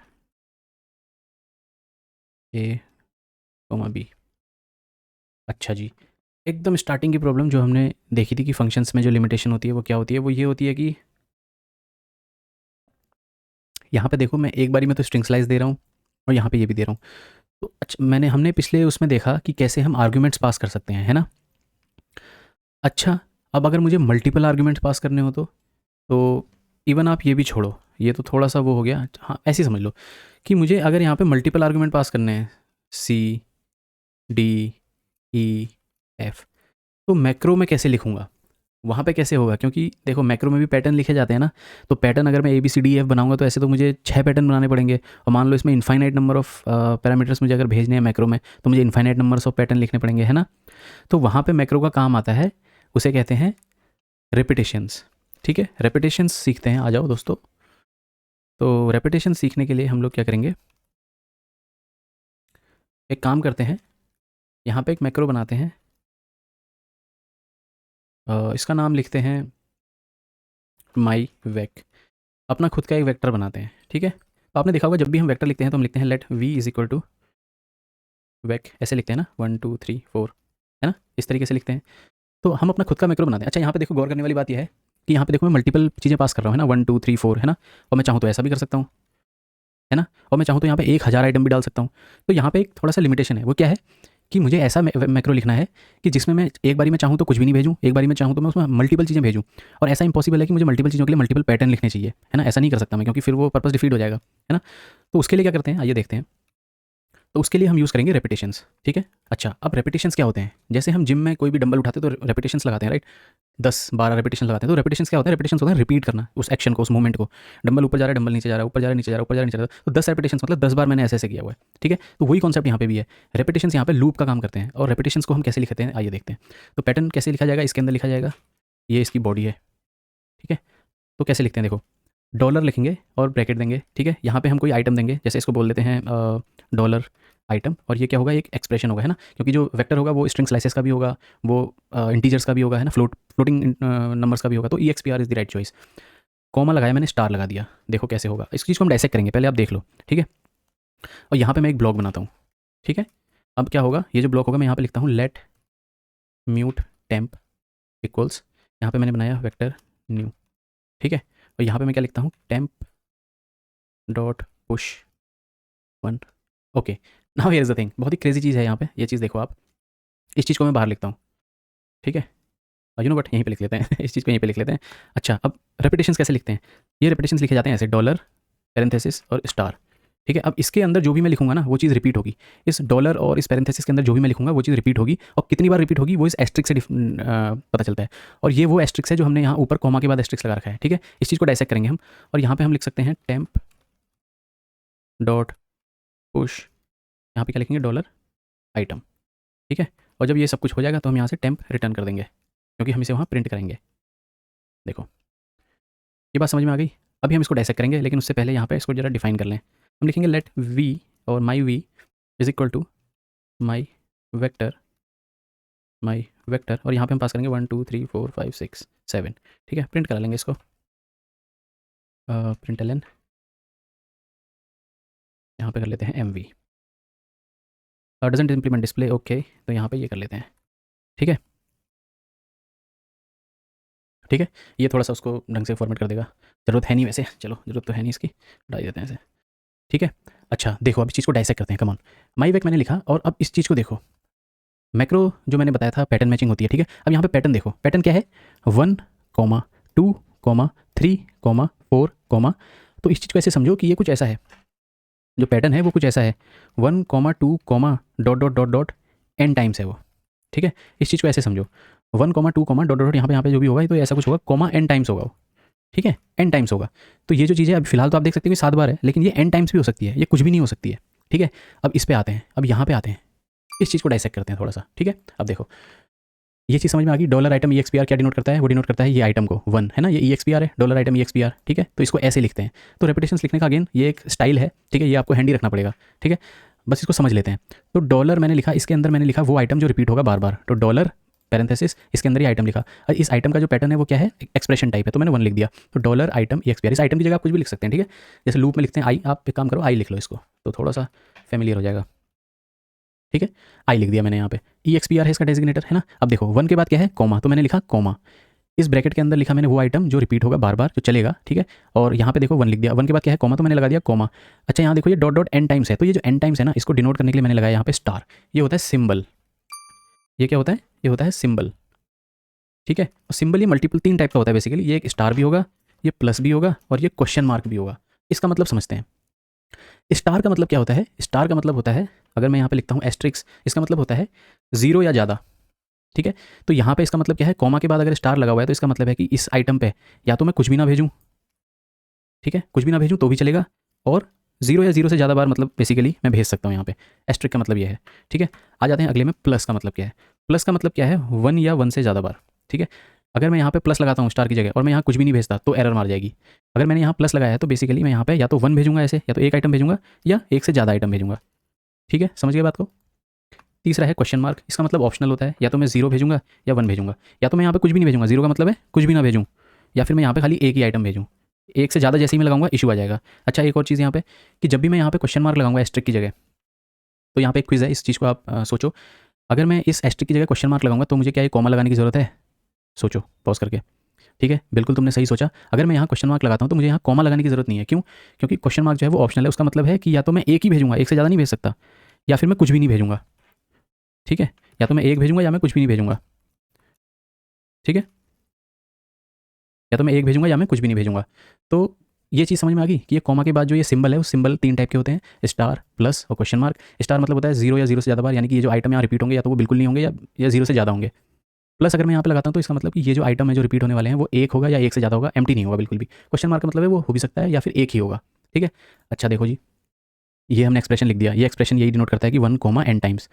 a, b। अच्छा जी, एकदम स्टार्टिंग की प्रॉब्लम जो हमने देखी थी कि फंक्शंस में जो लिमिटेशन होती है वो क्या होती है, वो ये होती है कि यहाँ पे देखो, मैं एक बारी में तो स्ट्रिंग स्लाइस दे रहा हूँ और यहाँ पे ये भी दे रहा हूँ। तो अच्छा, हमने पिछले उसमें देखा कि कैसे हम आर्ग्यूमेंट्स पास कर सकते हैं, है ना। अच्छा, अब अगर मुझे मल्टीपल आर्ग्यूमेंट्स पास करने हो तो इवन आप ये भी छोड़ो, ये तो थोड़ा सा वो हो गया, हाँ ऐसे ही समझ लो कि मुझे अगर यहाँ पे मल्टीपल आर्ग्यूमेंट पास करने हैं, C D E F, तो मैक्रो में कैसे लिखूँगा, वहाँ पे कैसे होगा? क्योंकि देखो, मैक्रो में भी पैटर्न लिखे जाते हैं ना। तो पैटर्न अगर मैं ABCDEF बनाऊंगा तो ऐसे तो मुझे 6 पैटर्न बनाने पड़ेंगे, और मान लो इसमें इन्फाइनाइट नंबर ऑफ पैरामीटर्स मुझे अगर भेजने हैं मैक्रो में, तो मुझे इन्फाइनाइट नंबर्स ऑफ पैटर्न लिखने पड़ेंगे, है ना। तो वहाँ पे मैक्रो का काम आता है, उसे कहते हैं रेपिटेशंस, ठीक है। रेपिटेशंस सीखते हैं, आ जाओ दोस्तों। तो रेपिटेशन सीखने के लिए हम लोग क्या करेंगे, एक काम करते हैं, यहाँ पे एक मैक्रो बनाते हैं, इसका नाम लिखते हैं माई वेक, अपना खुद का एक वेक्टर बनाते हैं, ठीक है। तो आपने देखा होगा जब भी हम वेक्टर लिखते हैं तो हम लिखते हैं let v is equal to vec, ऐसे लिखते हैं ना, 1 2 3 4, है ना, इस तरीके से लिखते हैं। तो हम अपना खुद का मैक्रो बनाते हैं। अच्छा, यहाँ पे देखो, गौर करने वाली बात यह है कि यहाँ पे देखो, मैं मल्टीपल चीज़ें पास कर रहा हूँ, है ना, 1 2 3 4, है ना। और मैं चाहूँ तो ऐसा भी कर सकता हूँ, है ना, और मैं चाहूँ तो यहाँ पे 1000 आइटम भी डाल सकता हूँ। तो यहाँ पे एक थोड़ा सा लिमिटेशन है, वो क्या है कि मुझे ऐसा मैक्रो लिखना है कि जिसमें मैं एक बारी में चाहूँ तो कुछ भी नहीं भेजूँ, एक बारी में चाहूँ तो मैं उसमें मल्टीपल चीज़ें भेजूँ। और ऐसा इंपॉसिबल है कि मुझे मल्टीपल चीज़ों के लिए मल्टीपल पैटर्न लिखने चाहिए, है ना, ऐसा नहीं कर सकता मैं, क्योंकि फिर वो पर्पस डिफीट हो जाएगा, है ना। तो उसके लिए क्या करते हैं, आइए देखते हैं। तो उसके लिए हम यूज़ करेंगे रेपिटेशंस, ठीक है। अच्छा, अब रेपिटेशंस क्या होते हैं, जैसे हम जिम में कोई भी डंबल उठाते हैं तो रेपिटेशंस लगाते हैं, राइट, 10-12 रेपिटेशन लगाते हैं। तो रेपिटेशंस क्या होते हैं, रेपिटेशंस होता है रिपीट करना उस एक्शन को, उस मूवमेंट को। डंबल ऊपर जा रहा है, डंबल नीचे जा रहा है, ऊपर जा रहा है, नीचे जा रहा है, ऊपर जा रहा है, नीचे जा रहा है, तो 10 रेपिटेशंस मतलब 10 बार मैंने ऐसे ऐसे किया हुआ है, ठीक है। तो वही कॉन्सेप्ट यहाँ पे भी है, रेपिटेशंस यहाँ पे लूप का काम करते हैं। और रेपिटेशंस को हम कैसे लिखते हैं, आइए देखते हैं। तो पैटर्न कैसे लिखा जाएगा, इसके अंदर लिखा जाएगा, ये इसकी बॉडी है, ठीक है। तो कैसे लिखते हैं, देखो, डॉलर लिखेंगे और ब्रैकेट देंगे, ठीक है। यहाँ पे हम कोई आइटम देंगे, जैसे इसको बोल देते हैं डॉलर आइटम, और ये क्या होगा, एक एक्सप्रेशन होगा, है ना, क्योंकि जो वेक्टर होगा वो स्ट्रिंग स्लाइसेस का भी होगा, वो इंटीजर्स का भी होगा, है ना, फ्लोटिंग नंबर्स का भी होगा। तो EXPR is the right choice. Comma लगाया मैंने, स्टार लगा दिया, देखो कैसे होगा। इस चीज़ को हम डायसेक्ट करेंगे, पहले आप देख लो, ठीक है। और यहाँ पे मैं एक ब्लॉक बनाता हूँ, ठीक है। अब क्या होगा, ये जो ब्लॉक होगा, मैं यहाँ पे लिखता हूँ लेट म्यूट टेम्प इक्वल्स, यहाँ पे मैंने बनाया वेक्टर न्यू, ठीक है। और यहाँ पे मैं क्या लिखता हूँ, temp dot push 1, okay. Now here is the thing, बहुत ही क्रेजी चीज़ है यहाँ पे, ये चीज़ देखो आप, इस चीज़ को मैं बाहर लिखता हूँ, ठीक है। यू नो बट यहीं पे लिख लेते हैं इस चीज़ को यहीं पे लिख लेते हैं। अच्छा, अब रेपिटेशंस कैसे लिखते हैं, ये रेपिटेशंस लिखे जाते हैं ऐसे, डॉलर पैरेंथेसिस और स्टार, ठीक है। अब इसके अंदर जो भी मैं लिखूंगा ना वो चीज़ रिपीट होगी, इस डॉलर और इस पैरेंथेसिस के अंदर जो भी मैं लिखूंगा वो चीज़ रिपीट होगी, और कितनी बार रिपीट होगी वो इस एस्ट्रिक से पता चलता है। और ये वो एस्ट्रिक्स है जो हमने यहाँ ऊपर कॉमा के बाद एस्ट्रिक्स लगा रखा है, ठीक है। इस चीज़ को डायसेक्ट करेंगे हम, और यहाँ पे हम लिख सकते हैं टेम्प डॉट पुश, यहाँ पे क्या लिखेंगे, डॉलर आइटम, ठीक है। और जब ये सब कुछ हो जाएगा तो हम यहाँ से टेम्प रिटर्न कर देंगे, क्योंकि हम इसे वहाँ प्रिंट करेंगे। देखो, ये बात समझ में आ गई। अभी हम इसको डायसेक्ट करेंगे, लेकिन उससे पहले यहाँ पे इसको जरा डिफाइन कर लें। हम लिखेंगे लेट वी और my V is equal to my vector और यहाँ पे हम पास करेंगे 1 2 3 4 5 6 7। ठीक है, प्रिंट करा लेंगे इसको, प्रिंट एल एन, यहाँ पे कर लेते हैं M V, doesn't implement display, okay, तो यहाँ पे ये कर लेते हैं। ठीक है, ठीक है, ये थोड़ा सा उसको ढंग से फॉर्मेट कर देगा, ज़रूरत है नहीं वैसे, चलो ज़रूरत तो है नहीं इसकी, हटा देते हैं इसे। ठीक है, अच्छा देखो अब इस चीज़ को डाइसेक्ट करते हैं, कम ऑन। माई वेक मैंने लिखा और अब इस चीज़ को देखो, मैक्रो जो मैंने बताया था पैटर्न मैचिंग होती है। ठीक है, अब यहाँ पे पैटर्न देखो, पैटर्न क्या है 1 2 3 4 तो इस चीज़ को ऐसे समझो कि ये कुछ ऐसा है, जो पैटर्न है वो कुछ ऐसा है 1 2 dot dot dot dot n times है वो। ठीक है, इस चीज़ को ऐसे समझो 1 2 डॉट डॉट यहाँ पे जो भी होगा तो ऐसा कुछ होगा, कोमा एन टाइम्स होगा वो। ठीक है, एन टाइम्स होगा। तो ये जो चीज़ है अभी फिलहाल तो आप देख सकते हो कि 7 बार है, लेकिन ये एन टाइम्स भी हो सकती है, ये कुछ भी नहीं हो सकती है। ठीक है, अब इस पे आते हैं, अब यहाँ पे आते हैं, इस चीज़ को डाइसेक्ट करते हैं थोड़ा सा। ठीक है, अब देखो ये चीज़ समझ में आ गई, डॉलर आइटम EXPR क्या डिनोट करता है, वो डिनोट करता है ये आइटम को 1 है ना, ये EXPR है, डॉलर आइटम EXPR। ठीक है, तो इसको ऐसे लिखते हैं। तो रेपिटेशंस लिखने का अगेन ये एक स्टाइल है। ठीक है, ये आपको हैंडी रखना पड़ेगा। ठीक है, बस इसको समझ लेते हैं। तो डॉलर मैंने लिखा, इसके अंदर मैंने लिखा वो आइटम जो रिपीट होगा बार बार, तो डॉलर पैरेंथेसिस इसके अंदर ही आइटम लिखा। और इस आइटम का जो पैटर्न है वो क्या है, एक्सप्रेशन टाइप है, तो मैंने 1 लिख दिया। तो डॉलर आइटम EXPR, इस आइटम की जगह आप कुछ भी लिख सकते हैं। ठीक है, जैसे लूप में लिखते हैं आई, आप एक काम करो आई लिख लो इसको, तो थोड़ा सा फेमिलियर हो जाएगा। ठीक है, आई लिख दिया मैंने यहाँ पे, EXPR है इसका डेजिग्नेटर, है ना। अब देखो 1 के बाद क्या है, कॉमा, तो मैंने लिखा कॉमा, इस ब्रैकेट के अंदर लिखा मैंने वो आइटम जो रिपीट होगा बार बार, जो चलेगा। ठीक है, और यहाँ पे देखो 1 लिख दिया, 1 के बाद क्या है, कॉमा, तो मैंने लगा दिया कॉमा। अच्छा यहाँ देखो ये डॉट डॉट एन टाइम्स है, तो ये जो एन टाइम्स है ना, इसको डिनोट करने के लिए मैंने लगाया यहाँ पे स्टार। ये होता है सिंबल, ये क्या होता है, ये होता है सिंबल। ठीक है, और सिंबल ये मल्टीपल 3 टाइप का होता है बेसिकली, ये एक स्टार भी होगा, ये प्लस भी होगा, और ये क्वेश्चन मार्क भी होगा। इसका मतलब समझते हैं, स्टार का मतलब क्या होता है, स्टार का मतलब होता है, अगर मैं यहाँ पे लिखता हूँ एस्ट्रिक्स, इसका मतलब होता है 0 या ज़्यादा। ठीक है, तो यहाँ पे इसका मतलब क्या है, कॉमा के बाद अगर स्टार लगा हुआ है तो इसका मतलब है कि इस आइटम पे या तो मैं कुछ भी ना भेजूँ, ठीक है, कुछ भी ना भेजूँ तो भी चलेगा, और 0 या 0 से ज़्यादा बार मतलब बेसिकली मैं भेज सकता हूँ यहाँ पे। एस्ट्रिक का मतलब ये है। ठीक है, आ जाते हैं अगले में, प्लस का मतलब क्या है। प्लस का मतलब क्या है, 1 या 1 से ज़्यादा बार। ठीक है, अगर मैं यहाँ पे प्लस लगाता हूँ स्टार की जगह और मैं यहाँ कुछ भी नहीं भेजता तो एरर मार जाएगी। अगर मैंने यहाँ प्लस लगाया है तो बेसिकली मैं यहाँ पे या तो 1 भेजूंगा ऐसे, या तो एक आइटम भेजूंगा, या एक से ज़्यादा आइटम भेजूंगा। ठीक है, समझ गए बात को। तीसरा है क्वेश्चन मार्क, इसका मतलब ऑप्शनल होता है, या तो मैं 0 भेजूंगा या 1 भेजूंगा, या तो मैं यहाँ पे कुछ भी नहीं भेजूंगा, 0 का मतलब है कुछ भी ना भेजूँ, या फिर मैं यहाँ पे खाली एक ही आइटम भेजूँ। एक से ज़्यादा जैसे ही मैं लगाऊंगा इशू आ जाएगा। अच्छा एक और चीज़ यहाँ पे, कि जब भी मैं यहाँ पे क्वेश्चन मार्क लगाऊंगा एस्ट्रिक की जगह, तो यहाँ पे एक क्विज है, इस चीज़ को आप सोचो, अगर मैं इस एस्ट्रिक की जगह क्वेश्चन मार्क लगाऊंगा तो मुझे क्या ये कॉमा लगाने की ज़रूरत है, सोचो पॉज करके। ठीक है, बिल्कुल तुमने सही सोचा, अगर मैं यहाँ क्वेश्चन मार्क लगाता हूँ तो मुझे यहाँ कॉमा लगाने की ज़रूरत नहीं है। क्यों, क्योंकि क्वेश्चन मार्क जो है वो ऑप्शनल है, उसका मतलब है कि या तो मैं एक ही भेजूंगा, एक से ज़्यादा नहीं भेज सकता, या फिर मैं कुछ भी नहीं भेजूंगा। ठीक है, या तो मैं एक भेजूंगा या मैं कुछ भी नहीं भेजूंगा। ठीक है, या तो मैं एक भेजूंगा या मैं कुछ भी नहीं भेजूंगा। तो ये चीज़ समझ में आ गई कि ये कॉमा के बाद जो ये सिंबल है, वो सिंबल 3 टाइप के होते हैं, स्टार, प्लस और क्वेश्चन मार्क। स्टार मतलब होता है 0 या 0 से ज़्यादा बार, यानी कि ये जो आइटम यहाँ रिपीट होंगे या तो वो बिल्कुल नहीं होंगे, या 0 से ज़्यादा होंगे। प्लस अगर मैं यहाँ पे लगाता हूँ तो इसका मतलब कि ये जो आइटम है जो रिपीट होने वाले हैं वो एक होगा या एक से ज़्यादा होगा, एम्प्टी नहीं होगा बिल्कुल भी। क्वेश्चन मार्क का मतलब है वो हो भी सकता है या फिर एक ही होगा। ठीक है, अच्छा देखो जी, ये हमने एक्सप्रेशन लिख दिया, ये एक्सप्रेशन यही डिनोट करता है कि 1 comma n times,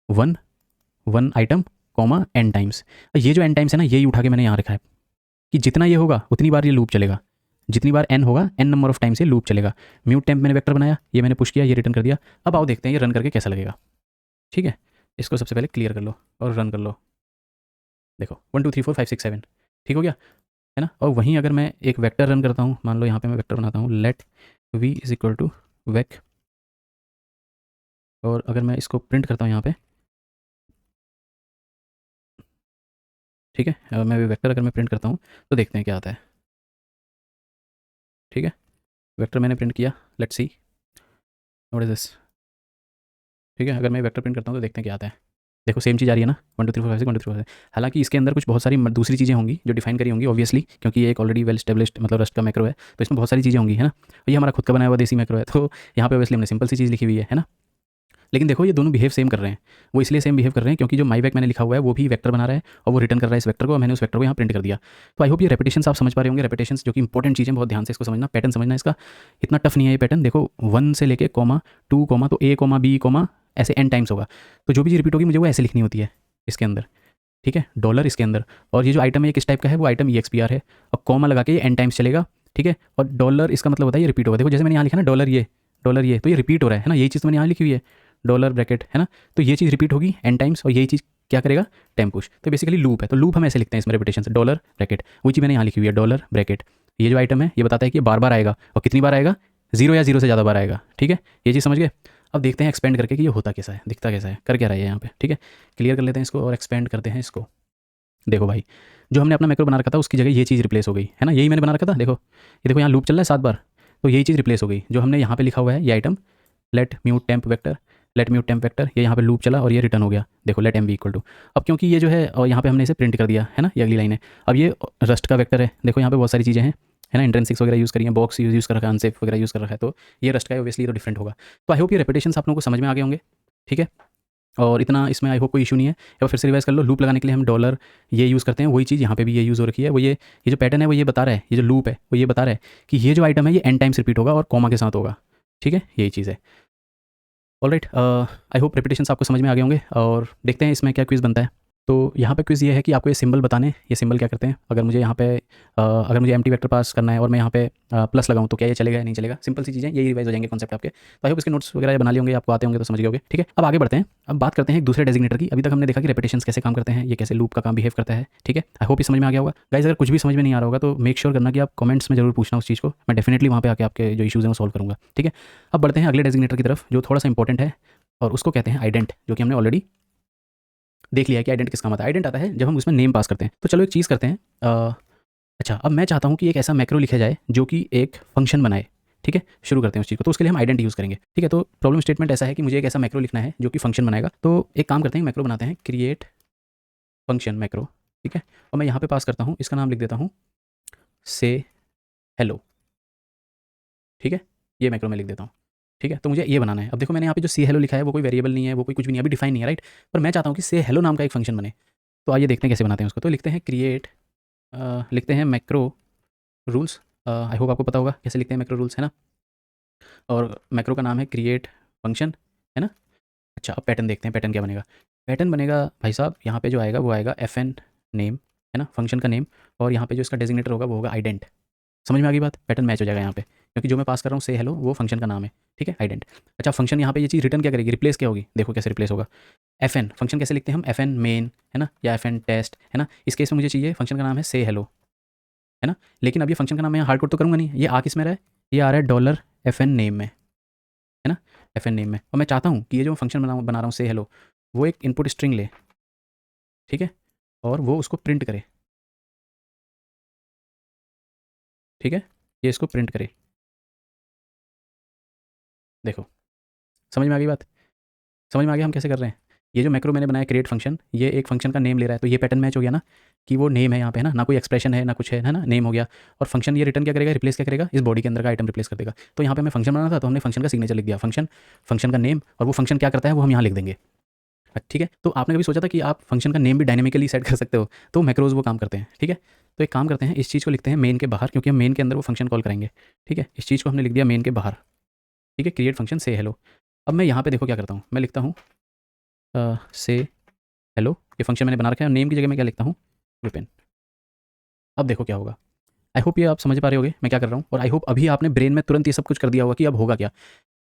1 item comma n times. ये जो एन टाइम्स है ना, यही उठा के मैंने यहाँ रखा है कि जितना ये होगा उतनी बार ये लूप चलेगा, जितनी बार एन होगा एन नंबर ऑफ टाइम्स ये लूप चलेगा। म्यूट टेम्प मैंने वेक्टर बनाया, ये मैंने पुश किया, ये रिटर्न कर दिया। अब आओ देखते हैं ये रन करके कैसा लगेगा। ठीक है, इसको सबसे पहले क्लियर कर लो और रन कर लो। देखो 1 2 3 4 5 6 7 ठीक हो गया, है ना। और वहीं अगर मैं एक वेक्टर रन करता हूँ, मान लो यहाँ पे मैं वेक्टर बनाता हूँ, let v is equal to vec, और अगर मैं इसको प्रिंट करता हूँ यहाँ पे, ठीक है, मैं वेक्टर अगर मैं प्रिंट करता हूँ तो देखते हैं क्या आता है। ठीक है, वेक्टर मैंने प्रिंट किया, let's see what is this. ठीक है, अगर मैं वेक्टर प्रिंट करता हूँ तो देखते हैं क्या आता है। देखो सेम चीज़ आ रही है ना, 1 2 3 4 5 6 1 2 3 4 5। हालांकि इसके अंदर कुछ बहुत सारी दूसरी चीज़ें होंगी जो डिफाइन करी होंगी ऑब्वियसली, क्योंकि ये एक ऑलरेडी वेल स्टेब्लिश्ड मतलब रस्ट का मैक्रो है, तो इसमें बहुत सारी चीज़ें होंगी, है ना। और ये हमारा खुद का बनाया हुआ देसी मैक्रो है, तो यहाँ पे ऑब्वियसली हमने सिंपल सी चीज़ लिखी हुई है ना। लेकिन देखो ये दोनों बिहेव सेम कर रहे हैं, वो इसलिए सेम बिहेव कर रहे हैं क्योंकि जो माई वेक मैंने लिखा हुआ है वो भी वेक्टर बना रहा है और वो रिटर्न कर रहा है इस वेक्टर को, और मैंने उस वेक्टर को यहाँ प्रिंट कर दिया। तो आई होप ये रेपिटेशंस आप समझ पा रहे होंगे, रेपिटेशंस जो कि इंपॉर्टेंट चीज़ है, बहुत ध्यान से इसको समझना, पैटर्न समझना इसका, इतना टफ नहीं है ये पैटर्न। देखो 1 से लेके कॉमा 2 कॉमा, तो ए कॉमा बी कॉमा ऐसे एन टाइम्स होगा, तो जो भी चीज़ रिपीट होगी मुझे वो ऐसे लिखनी होती है इसके अंदर। ठीक है, डॉलर इसके अंदर, और ये जो आइटम है किस टाइप का है, वो आइटम EXPR है, और कॉमा लगा के ये एन टाइम्स चलेगा। ठीक है, और डॉलर इसका मतलब होता है ये रिपीट होगा। देखो जैसे मैंने यहाँ लिखा ना डॉलर, ये डॉलर ये, तो ये रिपीट हो रहा है ना, यही चीज़ तो मैंने यहाँ लिखी हुई है, डॉलर ब्रैकेट है ना, तो ये चीज़ रिपीट होगी n टाइम्स और यही चीज़ क्या करेगा, टाइम पुश। तो बेसिकली लूप है, तो लूप हम ऐसे लिखते हैं इसमें रेपिटेशन से, डॉलर ब्रैकेट, वही चीज़ मैंने यहाँ लिखी हुई है, डॉलर ब्रैकेट। ये जो आइटम है ये बताता है कि ये बार बार आएगा, और कितनी बार आएगा, 0 या 0 से ज़्यादा बार आएगा। ठीक है, ये चीज़ समझ गए। अब देखते हैं एक्सपेंड करके कि ये होता कैसा है, दिखता कैसा है, कर क्या रहा है यहाँ पे। ठीक है, क्लियर कर लेते हैं इसको और एक्सपेंड करते हैं इसको। देखो भाई, जो हमने अपना मैक्रो बना रखा था उसकी जगह ये चीज़ रिप्लेस हो गई है ना, यही मैंने बना रखा था। देखो ये देखो यहाँ लूप चल रहा है 7 बार, तो यही चीज़ रिप्लेस हो गई। जो हमने यहाँ पे लिखा हुआ है ये item let mut temp vector, let mut temp vector, ये यहाँ पे लूप चला और ये रिटर्न हो गया। देखो let M V equal to, अब क्योंकि ये जो है और यहाँ पे हमने इसे प्रिंट कर दिया है ना, ये अगली लाइन है। अब ये रस्ट का वेक्टर है, देखो यहाँ पे बहुत सारी चीज़ें हैं है ना, इंट्रिंसिक्स वगैरह यूज़ करी है, बॉक्स यूज़ कर रखा है, अनसेफ वगैरह यूज़ कर रखा है, तो ये रस्ट का है, ऑब्वियसली तो डिफरेंट होगा। तो आई होप ये रेपिटेशंस आप लोगों को समझ में आ गए होंगे। ठीक है, और इतना इसमें आई होप कोई इशू नहीं है। एक बार फिर से रिवाइज कर लो, लूप लगाने के लिए हम डॉलर ये यूज़ करते हैं, वही चीज़ यहाँ पे भी ये यूज़ हो रखी है। वो ये जो पैटर्न है वो ये बता रहा है, ये जो लूप है वो ये बता रहा है कि ये जो आइटम है ये n टाइम्स रिपीट होगा और कॉमा के साथ होगा। ठीक है, यही चीज़ है। ऑलराइट, आई होप रेपिटेशंस आपको समझ में आ गए होंगे, और देखते हैं इसमें क्या क्विज़ बनता है। तो यहाँ पे क्विज़ ये है कि आपको ये सिंबल बताने, ये सिंबल क्या करते हैं। अगर मुझे यहाँ पे अगर मुझे एम्प्टी वेक्टर पास करना है और मैं यहाँ पे प्लस लगाऊँ तो क्या ये चलेगा या नहीं चलेगा। सिंपल सी चीज़ें, यही रिवाइज हो जाएंगे कॉन्सेप्ट आपके। तो आई होप इसके नोट्स वगैरह बना लिए होंगे, आपको आते होंगे तो समझ गए होंगे। ठीक है, अब आगे बढ़ते हैं। अब बात करते हैं एक दूसरे डेजिग्नेटर की। अभी तक हमने देखा कि रेपिटेशंस कैसे काम करते हैं, ये कैसे लूप का काम बिहेव करता है। ठीक है, आई होप ये समझ में आ गया होगा। गाइस, अगर कुछ भी समझ में नहीं आ रहा होगा तो मेक श्योर करना कि आप कमेंट्स में जरूर पूछना उस चीज़ को, मैं डेफिनेटली वहाँ पे आके आपके जो इशूज़ हैं वो सॉल्व करूँगा। ठीक है, अब बढ़ते हैं अगले डेजिग्नेटर की तरफ जो थोड़ा सा इंपॉर्टेंट है, और उसको कहते हैं आइडेंट, जो कि हमने ऑलरेडी देख लिया है कि आइडेंट किस काम आता है। आइडेंट आता है जब हम उसमें नेम पास करते हैं। तो चलो एक चीज़ करते हैं, अच्छा अब मैं चाहता हूँ कि एक ऐसा मैक्रो लिखा जाए जो कि एक फंक्शन बनाए। ठीक है, शुरू करते हैं उस चीज़ को। तो उसके लिए हम आइडेंट यूज़ करेंगे। ठीक है, तो प्रॉब्लम स्टेटमेंट ऐसा है कि मुझे एक ऐसा मैक्रो लिखना है जो कि फंक्शन बनाएगा। तो एक काम करते हैं, मैक्रो बनाते हैं, क्रिएट फंक्शन मैक्रो। ठीक है, और मैं यहाँ पे पास करता हूँ, इसका नाम लिख देता हूँ से हेलो। ठीक है, ये मैक्रो में लिख देता हूँ। ठीक है, तो मुझे ये बनाना है। अब देखो मैंने यहाँ पे जो सी हेलो लिखा है वो कोई वेरिएबल नहीं है, वो कोई कुछ भी नहीं है, अभी डिफाइन नहीं है, राइट। पर मैं चाहता हूँ कि से हेलो नाम का एक फंक्शन बने। तो आइए देखते हैं कैसे बनाते हैं उसको। तो लिखते हैं क्रिएट, लिखते हैं मैक्रो रूल्स। आई होप आपको पता होगा कैसे लिखते हैं मैक्रो रूल्स, है ना। और मैक्रो का नाम है क्रिएट फंक्शन, है ना। अच्छा, अब पैटर्न देखते हैं, पैटर्न क्या बनेगा। पैटर्न बनेगा भाई साहब, यहाँ पे जो आएगा वो आएगा एफ एन नेम, है ना, फंक्शन का नेम, और यहाँ पे जो इसका डेजिग्नेटर होगा वो होगा आइडेंट। समझ में आ गई बात, पैटर्न मैच हो जाएगा यहाँ पे, क्योंकि जो मैं पास कर रहा हूँ से हेलो वो फंक्शन का नाम है। ठीक है, आइडेंट। अच्छा, फंक्शन यहाँ पे ये चीज़ रिटर्न क्या करेगी, रिप्लेस क्या होगी, देखो कैसे रिप्लेस होगा। एफ एन फंक्शन कैसे लिखते हैं हम, एफ एन मेन, है ना, या एफ एन टेस्ट, है ना। इस केस में मुझे चाहिए फंक्शन का नाम है से हेलो, है ना। लेकिन अब ये फंक्शन का नाम मैं हार्ड कोड तो करूँगा नहीं, ये आ किस में रहा है, ये आ रहा है डॉलर एफ एन नेम में, है ना, एफ एन नेम में। और मैं चाहता हूँ कि ये जो फंक्शन बना रहा हूँ से हेलो, वो एक इनपुट स्ट्रिंग ले, ठीक है, और वो उसको प्रिंट करे। ठीक है, ये इसको प्रिंट करे। देखो समझ में आ गई बात, समझ में आ गया हम कैसे कर रहे हैं। ये जो मैक्रो मैंने बनाया क्रिएट फंक्शन, ये एक फंक्शन का नेम ले रहा है, तो ये पैटर्न मैच हो गया ना, कि वो नेम है यहाँ पे, है ना, ना कोई एक्सप्रेशन है ना कुछ है ना, नेम हो गया। और फंक्शन ये रिटर्न क्या करेगा, रिप्लेस क्या करेगा, इस बॉडी के अंदर का आइटम रिप्लेस कर देगा। तो यहाँ पे हमें फंक्शन बनाना था, तो हमने फंक्शन का सिग्नेचर लिख दिया, फंक्शन, फंक्शन का नेम, और वो फंक्शन क्या करता है वो हम यहाँ लिख देंगे। ठीक है, तो आपने कभी सोचा था कि आप फंक्शन का नेम भी डायनेमिकली सेट कर सकते हो, तो मैक्रोज वो काम करते हैं। ठीक है, तो एक काम करते हैं, इस चीज़ को लिखते हैं मेन के बाहर, क्योंकि हम मेन के अंदर वो फंक्शन कॉल करेंगे। ठीक है, इस चीज़ को हमने लिख दिया मेन के बाहर। ठीक है, क्रिएट फंक्शन से हेलो। अब मैं यहाँ पे देखो क्या करता हूँ, मैं लिखता हूँ से हेलो, ये फंक्शन मैंने बना रखा है, नेम की जगह मैं क्या लिखता हूँ, विपिन। अब देखो क्या होगा। आई होप ये आप समझ पा रहे होगे मैं क्या कर रहा हूँ, और आई होप अभी आपने ब्रेन में तुरंत ये सब कुछ कर दिया होगा कि अब होगा क्या।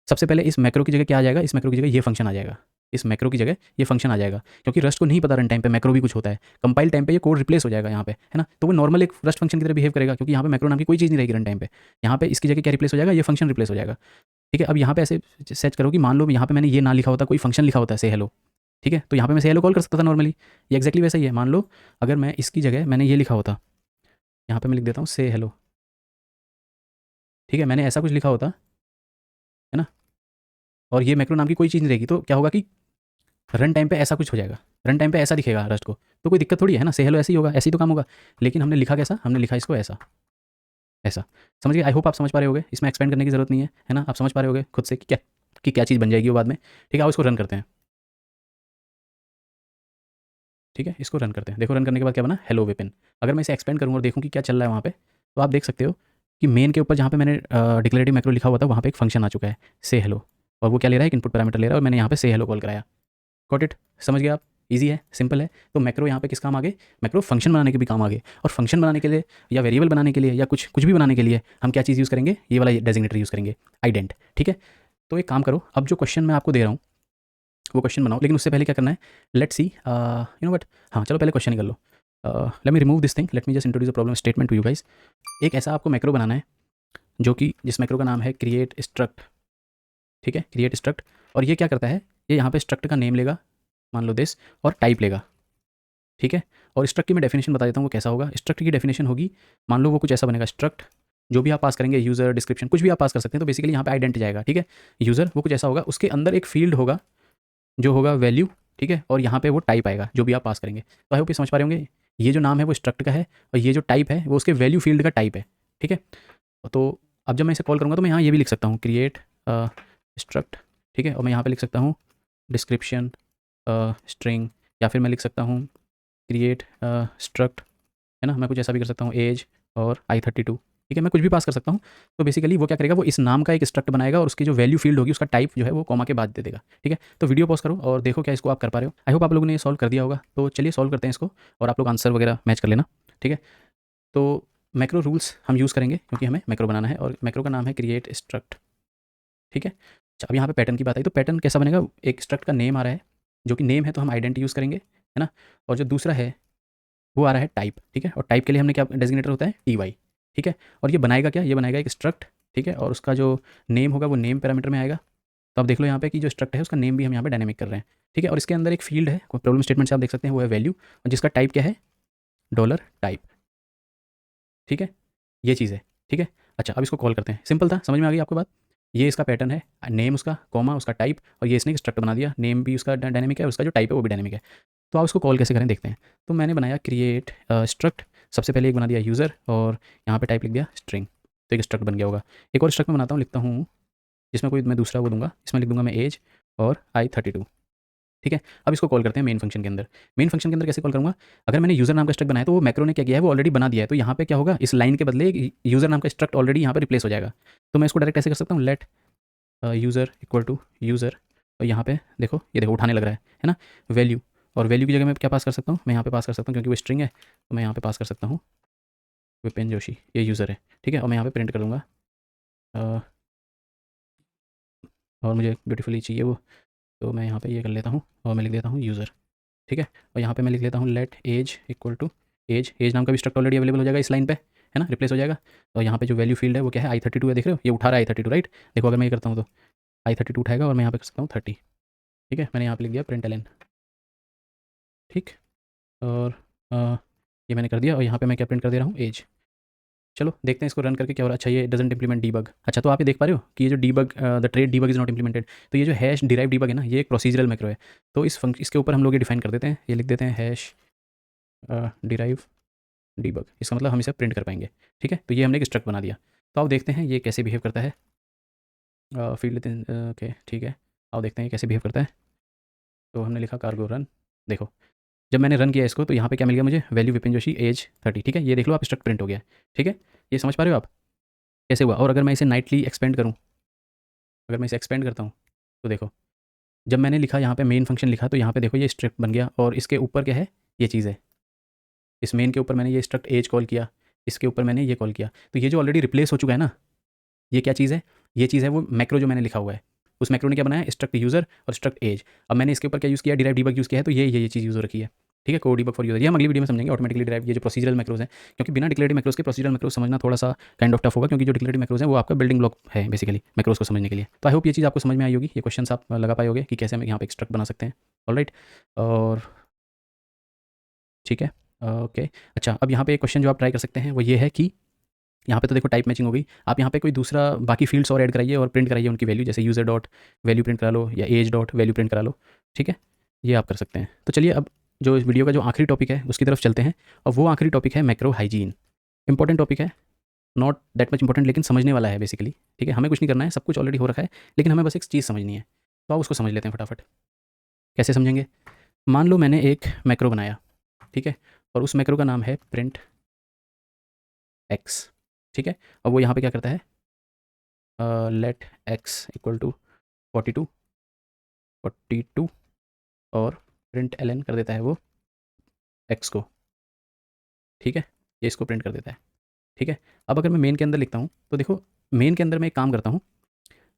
सबसे पहले इस मैक्रो की जगह क्या आ जाएगा, इस मैक्रो की जगह ये फंक्शन आ जाएगा, इस मैक्रो की जगह ये फंक्शन आ जाएगा, क्योंकि रस्ट को नहीं पता रन टाइम पे मैक्रो भी कुछ होता है। कंपाइल टाइम पे ये कोड रिप्लेस हो जाएगा यहाँ पे, है ना, तो वो नॉर्मल एक रस्ट फंक्शन की तरह बिहेव करेगा, क्योंकि यहाँ पे मैक्रो नाम की कोई चीज़ नहीं रहेगी रन टाइम पे। यहाँ पे इसकी जगह क्या रिप्लेस हो जाएगा, ये फंक्शन रिप्लेस हो जाएगा। ठीक है, अब यहाँ पे ऐसे सेट करो कि मान लो यहाँ पे मैंने ये ना लिखा होता, कोई फंक्शन लिखा होता है से हेलो। ठीक है, तो यहाँ पे मैं से हेलो कॉल कर सकता था नॉर्मली, ये एक्जैक्टली वैसा ही है। मान लो अगर मैं इसकी जगह मैंने ये लिखा होता, यहाँ पे मैं लिख देता हूँ से हेलो। ठीक है, मैंने ऐसा कुछ लिखा होता, है ना, और ये मैक्रो नाम की कोई चीज़ नहीं रहेगी, तो क्या होगा कि रन टाइम पे ऐसा कुछ हो जाएगा, रन टाइम पे ऐसा दिखेगा रस्ट को, तो कोई दिक्कत थोड़ी है ना, से हेलो ऐसे ही होगा, ऐसे ही तो काम होगा। लेकिन हमने लिखा कैसा, हमने लिखा इसको ऐसा, ऐसा। समझ गए, आई होप आप समझ पा रहे होगे, इसमें एक्सपेंड करने की जरूरत नहीं है ना, आप समझ पा रहे होगे खुद से कि क्या चीज़ बन जाएगी वो बाद में। ठीक है, आओ इसको रन करते हैं। ठीक है, इसको रन करते हैं। देखो रन करने के बाद क्या बना, हेलो विपिन। अगर मैं इसे एक्सपेंड करूँगा और देखूँ कि क्या चल रहा है वहाँ पे, तो आप देख सकते हो कि मेन के ऊपर जहाँ पे मैंने डिक्लेरेटिव मैक्रो लिखा हुआ था वहाँ पे एक फंक्शन आ चुका है से हेलो, और वो क्या ले रहा है, एक इनपुट पैरामीटर ले रहा है, और मैंने यहाँ पे से हेलो कॉल कराया। गॉट इट, समझ गए आप, ईजी है, सिंपल है। तो मैक्रो यहाँ पे किस काम आ गए, मैक्रो फंक्शन बनाने के भी काम आ गए। और फंक्शन बनाने के लिए या वेरिएबल बनाने के लिए या कुछ भी बनाने के लिए हम क्या चीज़ यूज़ करेंगे, ये वाला डेजिग्नेटर यूज़ करेंगे, आइडेंट। ठीक है, तो एक काम करो, अब जो क्वेश्चन मैं आपको दे रहा हूँ वो क्वेश्चन बनाओ, लेकिन उससे पहले क्या करना है, let's see you know what, हाँ चलो पहले क्वेश्चन ही कर लो। Let me remove this thing, let me just introduce a problem statement to you guys. एक ऐसा आपको मैक्रो बनाना है जो कि जिस मैक्रो का नाम है क्रिएट स्ट्रक्ट, ठीक है, क्रिएट स्ट्रक्ट। और ये क्या करता है, ये यहाँ पे स्ट्रक्ट का नेम लेगा, मान लो दिस, और टाइप लेगा, ठीक है। और स्ट्रक्ट की मैं डेफिनेशन बता देता हूँ वो कैसा होगा। स्ट्रक्ट की डेफिनेशन होगी, मान लो वो कुछ ऐसा बनेगा, स्ट्रक्ट जो भी आप पास करेंगे, यूज़र डिस्क्रिप्शन कुछ भी आप पास कर सकते हैं, तो बेसिकली यहाँ पे आइडेंट जाएगा, ठीक है। यूज़र वो कुछ ऐसा होगा, उसके अंदर एक फील्ड होगा जो होगा वैल्यू, ठीक है, और यहाँ पे वो टाइप आएगा जो भी आप पास करेंगे। तो आई होप ये समझ पा रहे होंगे, ये जो नाम है वो स्ट्रक्ट का है और ये जो टाइप है वो उसके वैल्यू फील्ड का टाइप है, ठीक है। तो अब जब मैं इसे कॉल करूँगा तो मैं यहाँ ये भी लिख सकता हूँ, क्रिएट स्ट्रक्ट, ठीक है, और मैं यहाँ पे लिख सकता हूँ डिस्क्रिप्शन स्ट्रिंग, या फिर मैं लिख सकता हूँ क्रिएट स्ट्रक्ट, है ना, मैं कुछ ऐसा भी कर सकता हूँ, एज और i32, ठीक है, मैं कुछ भी पास कर सकता हूँ। तो बेसिकली वो क्या करेगा, वो इस नाम का एक स्ट्रक्ट बनाएगा और उसकी जो वैल्यू फील्ड होगी उसका टाइप जो है वो कॉमा के बाद दे देगा, ठीक है। तो वीडियो पॉज करो और देखो क्या इसको आप कर पा रहे हो। आई होप आप लोगों ने ये सॉल्व कर दिया होगा, तो चलिए सॉल्व करते हैं इसको और आप लोग आंसर वगैरह मैच कर लेना, ठीक है। तो मैक्रो रूल्स हम यूज़ करेंगे क्योंकि हमें मैक्रो बनाना है और मैक्रो का नाम है क्रिएट स्ट्रक्ट, ठीक है। अच्छा, अब यहाँ पे पैटर्न की बात आई तो पैटर्न कैसा बनेगा, एक स्ट्रक्ट का नेम आ रहा है, जो कि नेम है तो हम आइडेंटिटी यूज़ करेंगे, है ना। और जो दूसरा है वो आ रहा है टाइप, ठीक है, और टाइप के लिए हमने क्या डेजिग्नेटर होता है टी वाई, ठीक है। और ये बनाएगा क्या, ये बनाएगा एक स्ट्रक्ट, ठीक है, और उसका जो नेम होगा वो नेम पैरामीटर में आएगा। तो आप देख लो यहाँ पे कि जो स्ट्रक्ट है उसका नेम भी हम यहाँ पे डायनेमिक कर रहे हैं, ठीक है। और इसके अंदर एक फील्ड है, कोई प्रॉब्लम स्टेटमेंट से आप देख सकते हैं, वो है वैल्यू, और जिसका टाइप क्या है, डॉलर टाइप, ठीक है, ये चीज़ है, ठीक है। अच्छा, अब इसको कॉल करते हैं, सिंपल था, समझ में आ गई आपको बात। ये इसका पैटर्न है, नेम उसका, कॉमा उसका टाइप, और ये इसने स्ट्रक्ट बना दिया, नेम भी उसका डायनेमिक है, उसका जो टाइप है वो भी डायनेमिक है। तो आप उसको कॉल कैसे करें देखते हैं। तो मैंने बनाया क्रिएट स्ट्रक्ट, सबसे पहले एक बना दिया यूज़र और यहाँ पे टाइप लिख दिया स्ट्रिंग, तो एक स्ट्रक्ट बन गया होगा। एक और स्ट्रक्ट मैं बनाता हूँ, लिखता हूँ, जिसमें कोई मैं दूसरा वो दूंगा, इसमें लिख दूंगा मैं एज और i32, ठीक है। अब इसको कॉल करते हैं मेन फंक्शन के अंदर। मेन फंक्शन के अंदर कैसे कॉल करूँगा, अगर मैंने यूज़र नाम का स्ट्रक्ट बनाया तो वो मैक्रो ने क्या किया है, वो ऑलरेडी बना दिया है, तो यहाँ पे क्या होगा, इस लाइन के बदले एक यूज़र नाम का स्ट्रक्ट ऑलरेडी यहाँ पे रिप्लेस हो जाएगा। तो मैं इसको डायरेक्ट ऐसे कर सकता हूँ, let user equal to user, और यहाँ पे देखो, ये देखो उठाने लग रहा है ना, वैल्यू। और वैल्यू की जगह मैं क्या पास कर सकता हूँ, मैं यहाँ पे पास कर सकता हूँ क्योंकि वो स्ट्रिंग है, तो मैं यहाँ पे पास कर सकता हूँ विपिन जोशी, ये यूज़र है, ठीक है। और मैं यहाँ पे प्रिंट कर दूँगा और मुझे ब्यूटीफुली चाहिए वो, तो मैं यहाँ पे ये कर लेता हूँ और मैं लिख देता हूँ यूज़र, ठीक है। और यहाँ पे मैं लिख लेता हूँ let age equal to age, age नाम का भी स्ट्रक्ट ऑलरेडी अवेलेबल हो जाएगा इस लाइन पे, है ना, रिप्लेस हो जाएगा। और यहाँ पे जो वैल्यू फील्ड है वो क्या है, i32 है, देख रहे हो, ये उठा रहा है i32, राइट। देखो अगर मैं ये करता हूँ तो i32 उठाएगा और मैं यहाँ पे कर सकता हूँ 30, ठीक है। मैंने यहाँ पे लिख दिया प्रिंट एलन, ठीक। और अ, ये मैंने कर दिया और यहाँ पे मैं क्या प्रिंट कर दे रहा हूँ, एज। चलो देखते हैं इसको रन करके क्या हो रहा है। अच्छा, ये डजंट इंप्लीमेंट डीबग। अच्छा, तो आप ये देख पा रहे हो कि ये जो debug, the trade debug is not implemented. तो ये जो हैश डिराइव डीबग है ना, ये एक प्रोसीजरल मैक्रो है। तो इसके ऊपर हम लोग ये डिफाइन कर देते हैं, ये लिख देते हैं हैश डिराइव डीबग, इसका मतलब हम इसे प्रिंट कर पाएंगे, ठीक है। तो ये हमने एक स्ट्रक्ट बना दिया। तो आप देखते हैं ये कैसे बिहेव करता है, फील्ड, ओके ठीक है। आओ देखते हैं ये कैसे बिहेव करता है। तो हमने लिखा कार्गो रन, देखो जब मैंने रन किया इसको तो यहाँ पे क्या मिल गया मुझे, वैल्यू विपिन जोशी एज 30, ठीक है। ये देख लो आप, स्ट्रक्ट प्रिंट हो गया है, ठीक है। ये समझ पा रहे हो आप कैसे हुआ। और अगर मैं इसे नाइटली एक्सपेंड करूँ, अगर मैं इसे एक्सपेंड करता हूँ तो देखो, जब मैंने लिखा यहाँ पे मेन फंक्शन लिखा तो यहाँ पे देखो ये स्ट्रिप बन गया, और इसके ऊपर क्या है, ये चीज़ है, इस मेन के ऊपर मैंने ये स्ट्रक्ट एज कॉल किया, इसके ऊपर मैंने ये कॉल किया, तो ये जो ऑलरेडी रिप्लेस हो चुका है ना, ये क्या चीज़ है, ये चीज़ है वो मैक्रो जो मैंने लिखा हुआ है। उस मैक्रो ने क्या बनाया, स्ट्रक्ट यूज़र और स्ट्रक्ट एज। अब मैंने इसके ऊपर क्या यूज़ किया, डिराइव डीबग यूज़ किया है, तो ये चीज़ यूज़ हो रखी है, ठीक है, कोड डीबग फॉर यूज़र। ये हम अगली वीडियो में समझेंगे, ऑटोमेटिकली डिराइव, ये जो प्रोसीजरल मैक्रोज हैं, क्योंकि बिना डिक्लेरेटिव मैक्रोज के प्रोसीजरल मैक्रोज समझना थोड़ा सा काइंड ऑफ टफ होगा, क्योंकि जो डिक्लेरेटिव मैक्रोज हैं वो आपका बिल्डिंग ब्लॉक है बेसिकली मैक्रोज को समझने के लिए। तो आई होप ये चीज़ आपको समझ में आई होगी, ये क्वेश्चन आप लगा पाए होगे कि कैसे हम यहाँ पे स्ट्रक्ट बना सकते हैं, ऑलराइट। और ठीक है, ओके। अच्छा, अब यहाँ पे एक क्वेश्चन जो आप ट्राई कर सकते हैं वो ये है कि यहाँ पे तो देखो टाइप मैचिंग हो गई, आप यहाँ पे कोई दूसरा बाकी फील्ड्स और ऐड कराइए और प्रिंट कराइए उनकी वैल्यू, जैसे यूज़र डॉट वैल्यू प्रिंट करा लो या एज डॉट वैल्यू प्रिंट करा लो, ठीक है। ये आप कर सकते हैं। तो चलिए अब जो इस वीडियो का जो आखिरी टॉपिक है उसकी तरफ चलते हैं, और वो आखिरी टॉपिक है मैक्रो हाइजीन। इंपॉर्टेंट टॉपिक है, नॉट दैट मच इंपॉर्टेंट, लेकिन समझने वाला है बेसिकली, ठीक है। हमें कुछ नहीं करना है, सब कुछ ऑलरेडी हो रखा है, लेकिन हमें बस एक चीज़ समझनी है। तो आप उसको समझ लेते हैं फटाफट। कैसे समझेंगे, मान लो मैंने एक मैक्रो बनाया, ठीक है, और उस मैक्रो का नाम है प्रिंट एक्स, ठीक है। और वो यहाँ पे क्या करता है, लेट एक्स इक्वल टू 42 42 और प्रिंट एलन कर देता है वो एक्स को, ठीक है, ये इसको प्रिंट कर देता है, ठीक है। अब अगर मैं मेन के अंदर लिखता हूँ तो देखो, मेन के अंदर मैं एक काम करता हूँ,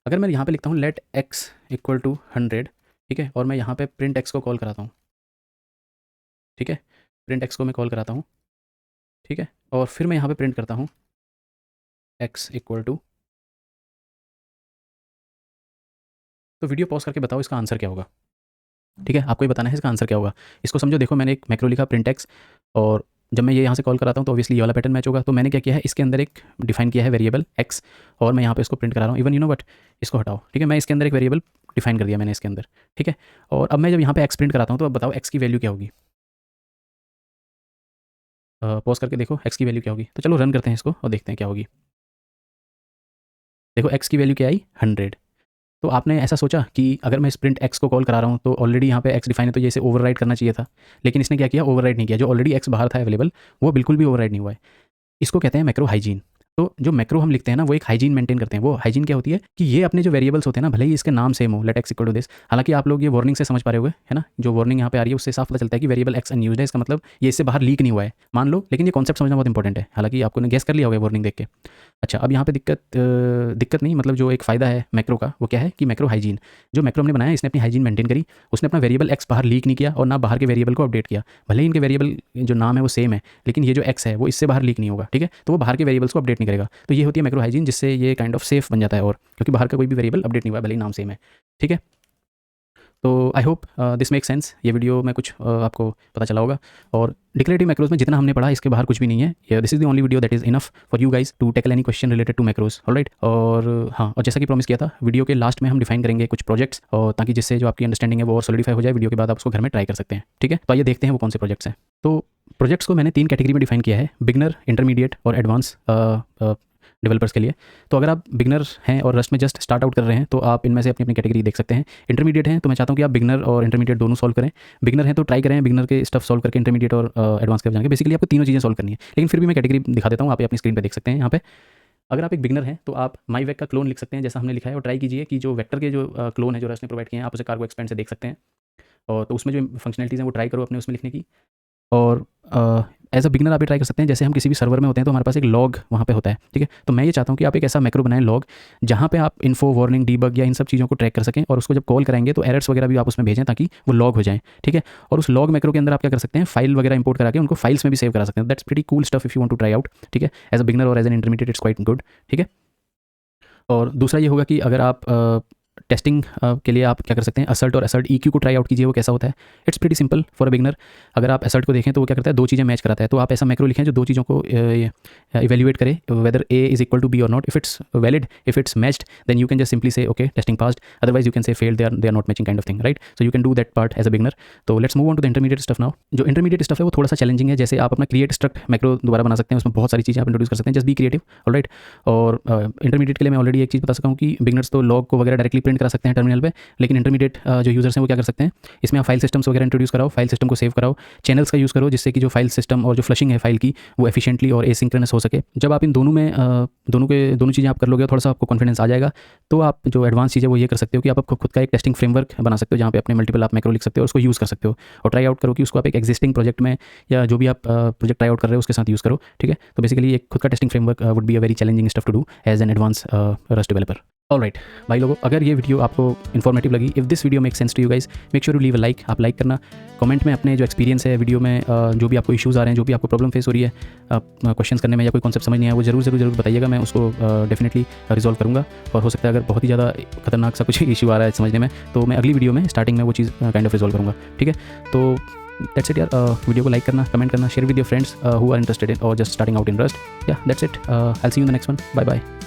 अगर मैं यहाँ पे लिखता हूँ लेट x इक्वल टू 100, ठीक है, और मैं यहाँ पे प्रिंट x को कॉल कराता हूँ, ठीक है, प्रिंट x को मैं कॉल कराता हूँ, ठीक है, और फिर मैं यहाँ पे प्रिंट करता हूँ x इक्वल टू, तो वीडियो पॉज करके बताओ इसका आंसर क्या होगा, ठीक है, आपको ही बताना है इसका आंसर क्या होगा। इसको समझो, देखो मैंने एक मैक्रो लिखा प्रिंट x, और जब मैं ये यहाँ से कॉल कराता हूँ तो ऑब्वियसली ये वाला पैटर्न मैच होगा। तो मैंने क्या किया है, इसके अंदर एक डिफाइन किया है वेरिएबल x, और मैं यहाँ पे इसको प्रिंट करा रहा हूँ। इवन यू नो बट इसको हटाओ, ठीक है, मैं इसके अंदर एक वेरिएबल डिफाइन कर दिया मैंने इसके अंदर, ठीक है, और अब मैं जब यहाँ पे x प्रिंट कराता हूँ तो अब बताओ x की वैल्यू क्या होगी। पॉज करके देखो x की वैल्यू क्या होगी। तो चलो रन करते हैं इसको और देखते हैं क्या होगी। देखो x की वैल्यू क्या आई, 100। तो आपने ऐसा सोचा कि अगर मैं स्प्रिंट x को कॉल करा रहा हूँ तो ऑलरेडी यहाँ पे x डिफाइन है तो ये इसे ओवरराइड करना चाहिए था, लेकिन इसने क्या किया, ओवरराइड नहीं किया। जो ऑलरेडी x बाहर था अवेलेबल, वो बिल्कुल भी ओवरराइड नहीं हुआ है। इसको कहते हैं मैक्रो हाइजीन। तो जो मैक्रो हम लिखते हैं ना, वो एक हाइजीन मेंटेन करते हैं। वो हाइजीन क्या होती है कि ये अपने जो वेरिएबल्स होते हैं ना, भले ही इसके नाम सेम हो, let X equal to this, हालांकि आप लोग ये वार्निंग से समझ पा रहे होंगे, है ना, जो वार्निंग यहाँ पे आ रही है उससे साफ पता चलता है कि वेरिएबल एक्स अनयूज्ड है, इसका मतलब ये इससे बाहर लीक नहीं हुआ है, मान लो, लेकिन ये कॉन्सेप्ट समझना बहुत इंपॉर्टेंट है। हालांकि आपको ने गेस कर लिया होगा वार्निंग देख के। अच्छा, अब यहाँ पे दिक्कत नहीं, मतलब जो एक फ़ायदा है मैक्रो का, वो क्या है कि मैक्रो हाइजीन, जो मैक्रो हमने बनाया इसने अपनी हाइजीन मेंटेन करी। उसने अपना वेरिएबल एक्स बाहर लीक नहीं किया और ना बाहर के वेरिएबल को अपडेट किया। भले ही इनके वेरिएबल जो नाम है वो सेम है, लेकिन ये जो एक्स है वो इससे बाहर लीक नहीं होगा, ठीक है, तो वो बाहर के वेरिएबल्स को अपडेट नहीं करेगा। तो ये होती है मैक्रो हाइजीन, जिससे ये काइंड ऑफ सेफ बन जाता है, और क्योंकि बाहर का कोई भी वेरिएबल अपडेट नहीं हुआ है, भले ही नाम सेम है, ठीक है। तो I hope this make sense. ये वीडियो में कुछ आपको पता चला होगा। और डिक्लेरेटिव मैक्रोज में जितना हमने पढ़ा, इसके बाहर कुछ भी नहीं है। This is the only video that is enough for you guys to tackle any question related to macros, alright. और हाँ, और जैसा कि प्रॉमिस किया था, वीडियो के लास्ट में हम डिफाइन करेंगे कुछ प्रोजेक्ट्स, और ताकि जिससे जो आपकी अंडरस्टैंडिंग है वो और सॉलिडिफाई हो जाए। वीडियो के बाद आप उसको घर में ट्राई कर सकते हैं, ठीक है। तो आइए देखते हैं वो कौन से प्रोजेक्ट्स हैं। तो प्रोजेक्ट्स को मैंने 3 कैटेगरी में डिफाइन किया है, बिगनर, इंटरमीडिएट और एडवांस डेवलपर्स के लिए। तो अगर आप बिगनर हैं और रस्ट में जस्ट स्टार्ट आउट कर रहे हैं तो आप इनमें से अपनी अपनी कैटेगरी देख सकते हैं। इंटरमीडिएट हैं तो मैं चाहता हूँ कि आप बिगनर और इंटरमीडिएट दोनों सॉल्व करें। बिगनर हैं तो ट्राई करें बिगनर के स्टफ सॉल्व करके इंटरमीडिएट और एडवांस के जाएंगे। बेसिकली आपको तीनों चीज़ें सॉल्व करनी है, लेकिन फिर भी मैं कैटेगरी दिखा देता हूँ, आप अपनी स्क्रीन पर देख सकते हैं। यहाँ पे अगर आप एक बिगनर हैं तो आप माई वेक का क्लोन लिख सकते हैं, जैसा हमने लिखा है, और ट्राई कीजिए कि जो वेक्टर के जो क्लोन है जो रस्ट ने प्रोवाइड किए हैं, आप उसे कार्गो एक्सपेंड से देख सकते हैं। और तो उसमें जो फंक्शनलिटीज़ हैं वो ट्राई करो अपने उसमें लिखने की। और एज अ बिगनर आप ये ट्राई कर सकते हैं, जैसे हम किसी भी सर्वर में होते हैं तो हमारे पास एक लॉग वहाँ पे होता है, ठीक है। तो मैं ये चाहता हूँ कि आप एक ऐसा मैक्रो बनाएं लॉग, जहाँ पे आप इन्फो, वार्निंग, डीबग या इन सब चीज़ों को ट्रैक कर सकें, और उसको जब कॉल कराएंगे तो एरर्स वगैरह भी आप उसमें भेजें ताकि वो लॉग हो जाएं, ठीक है। और उस लॉग मैक्रो के अंदर आप क्या कर सकते हैं, फाइल वगैरह इंपोर्ट करा के उनको फाइल्स में भी सेव करा सकते हैं। That's pretty cool stuff if you want to try out, ठीक है। एज अ बिगनर और as an intermediate it's quite good, ठीक है। और दूसरा ये होगा कि अगर आप टेस्टिंग के लिए आप क्या कर सकते हैं, असल्ट और असल्ट EQ को ट्राई आउट कीजिए, वो कैसा होता है। It's pretty simple for a beginner. अगर आप असल्ट को देखें तो वो क्या करता है, 2 चीज़ें मैच कराता है। तो आप ऐसा मैक्रो लिखें जो 2 चीज़ों को इवेल्युएट करे, whether A is equal to B और not. If it's valid, if it's matched, then you can just simply say okay testing passed, otherwise you can say failed, they are not matching kind of thing, right. So you can do that part as a beginner. तो let's move on to the intermediate stuff now. जो intermediate stuff है वो थोड़ा सा challenging है। जैसे आप अपना क्रिएट स्ट्रक्ट मैक्रो दोबारा बना सकते हैं, उसमें बहुत सारी चीज़ें आप इंट्रोड्यूस कर सकते हैं, जस्ट बी क्रिएटिव, ऑलराइट। और इंटरमीडिएट के लिए मैं ऑलरेडी एक चीज़ बता सका हूँ कि बिगनर्स तो लॉग को वगैरह डायरेक्टली प्रिंट करा सकते हैं टर्मिनल पे, लेकिन इंटरमीडिएट जो यूजर्स हैं वो क्या कर सकते हैं, इसमें आप फाइल सिस्टम्स वगैरह इंट्रोड्यूस कराओ, फाइल सिस्टम को सेव कराओ, चैनल्स का यूज़ करो, जिससे कि जो फाइल सिस्टम और जो फ्लशिंग है फाइल की वो एफिशिएंटली और एसिंक्रोनस हो सके। जब आप इन दोनों में दोनों चीज़ें आप कर लोगे, थोड़ा सा आपको कॉन्फिडेंस आ जाएगा, तो आप जो एडवांस चीज़ है वो ये कर सकते हो कि आप खुद का एक टेस्टिंग फ्रेमवर्क बना सकते हो, जहाँ पे अपने मल्टीपल आप मैक्रो लिख सकते हो और उसको यूज़ कर सकते हो, और ट्राई आउट करो कि उसको आप एक एग्जिस्टिंग प्रोजेक्ट में या जो भी आप प्रोजेक्ट ट्राई आउट कर रहे हो उसके साथ यूज़ करो, ठीक है। तो बेसिकली एक खुद का testing framework would be a very challenging stuff to do as an advance rust developer. Alright भाई लोगों, अगर ये वीडियो आपको इन्फॉर्मेटिव लगी, if this video make sense to you guys, make sure to leave a like. आप like करना, comment में अपने जो एक्सपीरियंस है वीडियो में, जो भी आपको इश्यूज़ आ रहे हैं, जो भी आपको प्रॉब्लम फेस हो रही है क्वेश्चन करने में या कोई कॉन्सेप्ट समझ नहीं आया, वो जरूर बताइएगा। मैं उसको डेफिनेटली रिजॉल्व करूँगा। और हो सकता है अगर बहुत ही ज़्यादा खतरनाक सा कुछ इशू आ रहा है समझने में, तो मैं अगली वीडियो में स्टार्टिंग में वो चीज़ काइंड ऑफ रिजॉल्व करूँगा, ठीक है। तो दैट्स इट यार। वीडियो को लाइक करना, कमेंट करना, share with your friends who are interested in और just starting out in Rust. Yeah that's it. I will see you in the next one. Bye bye.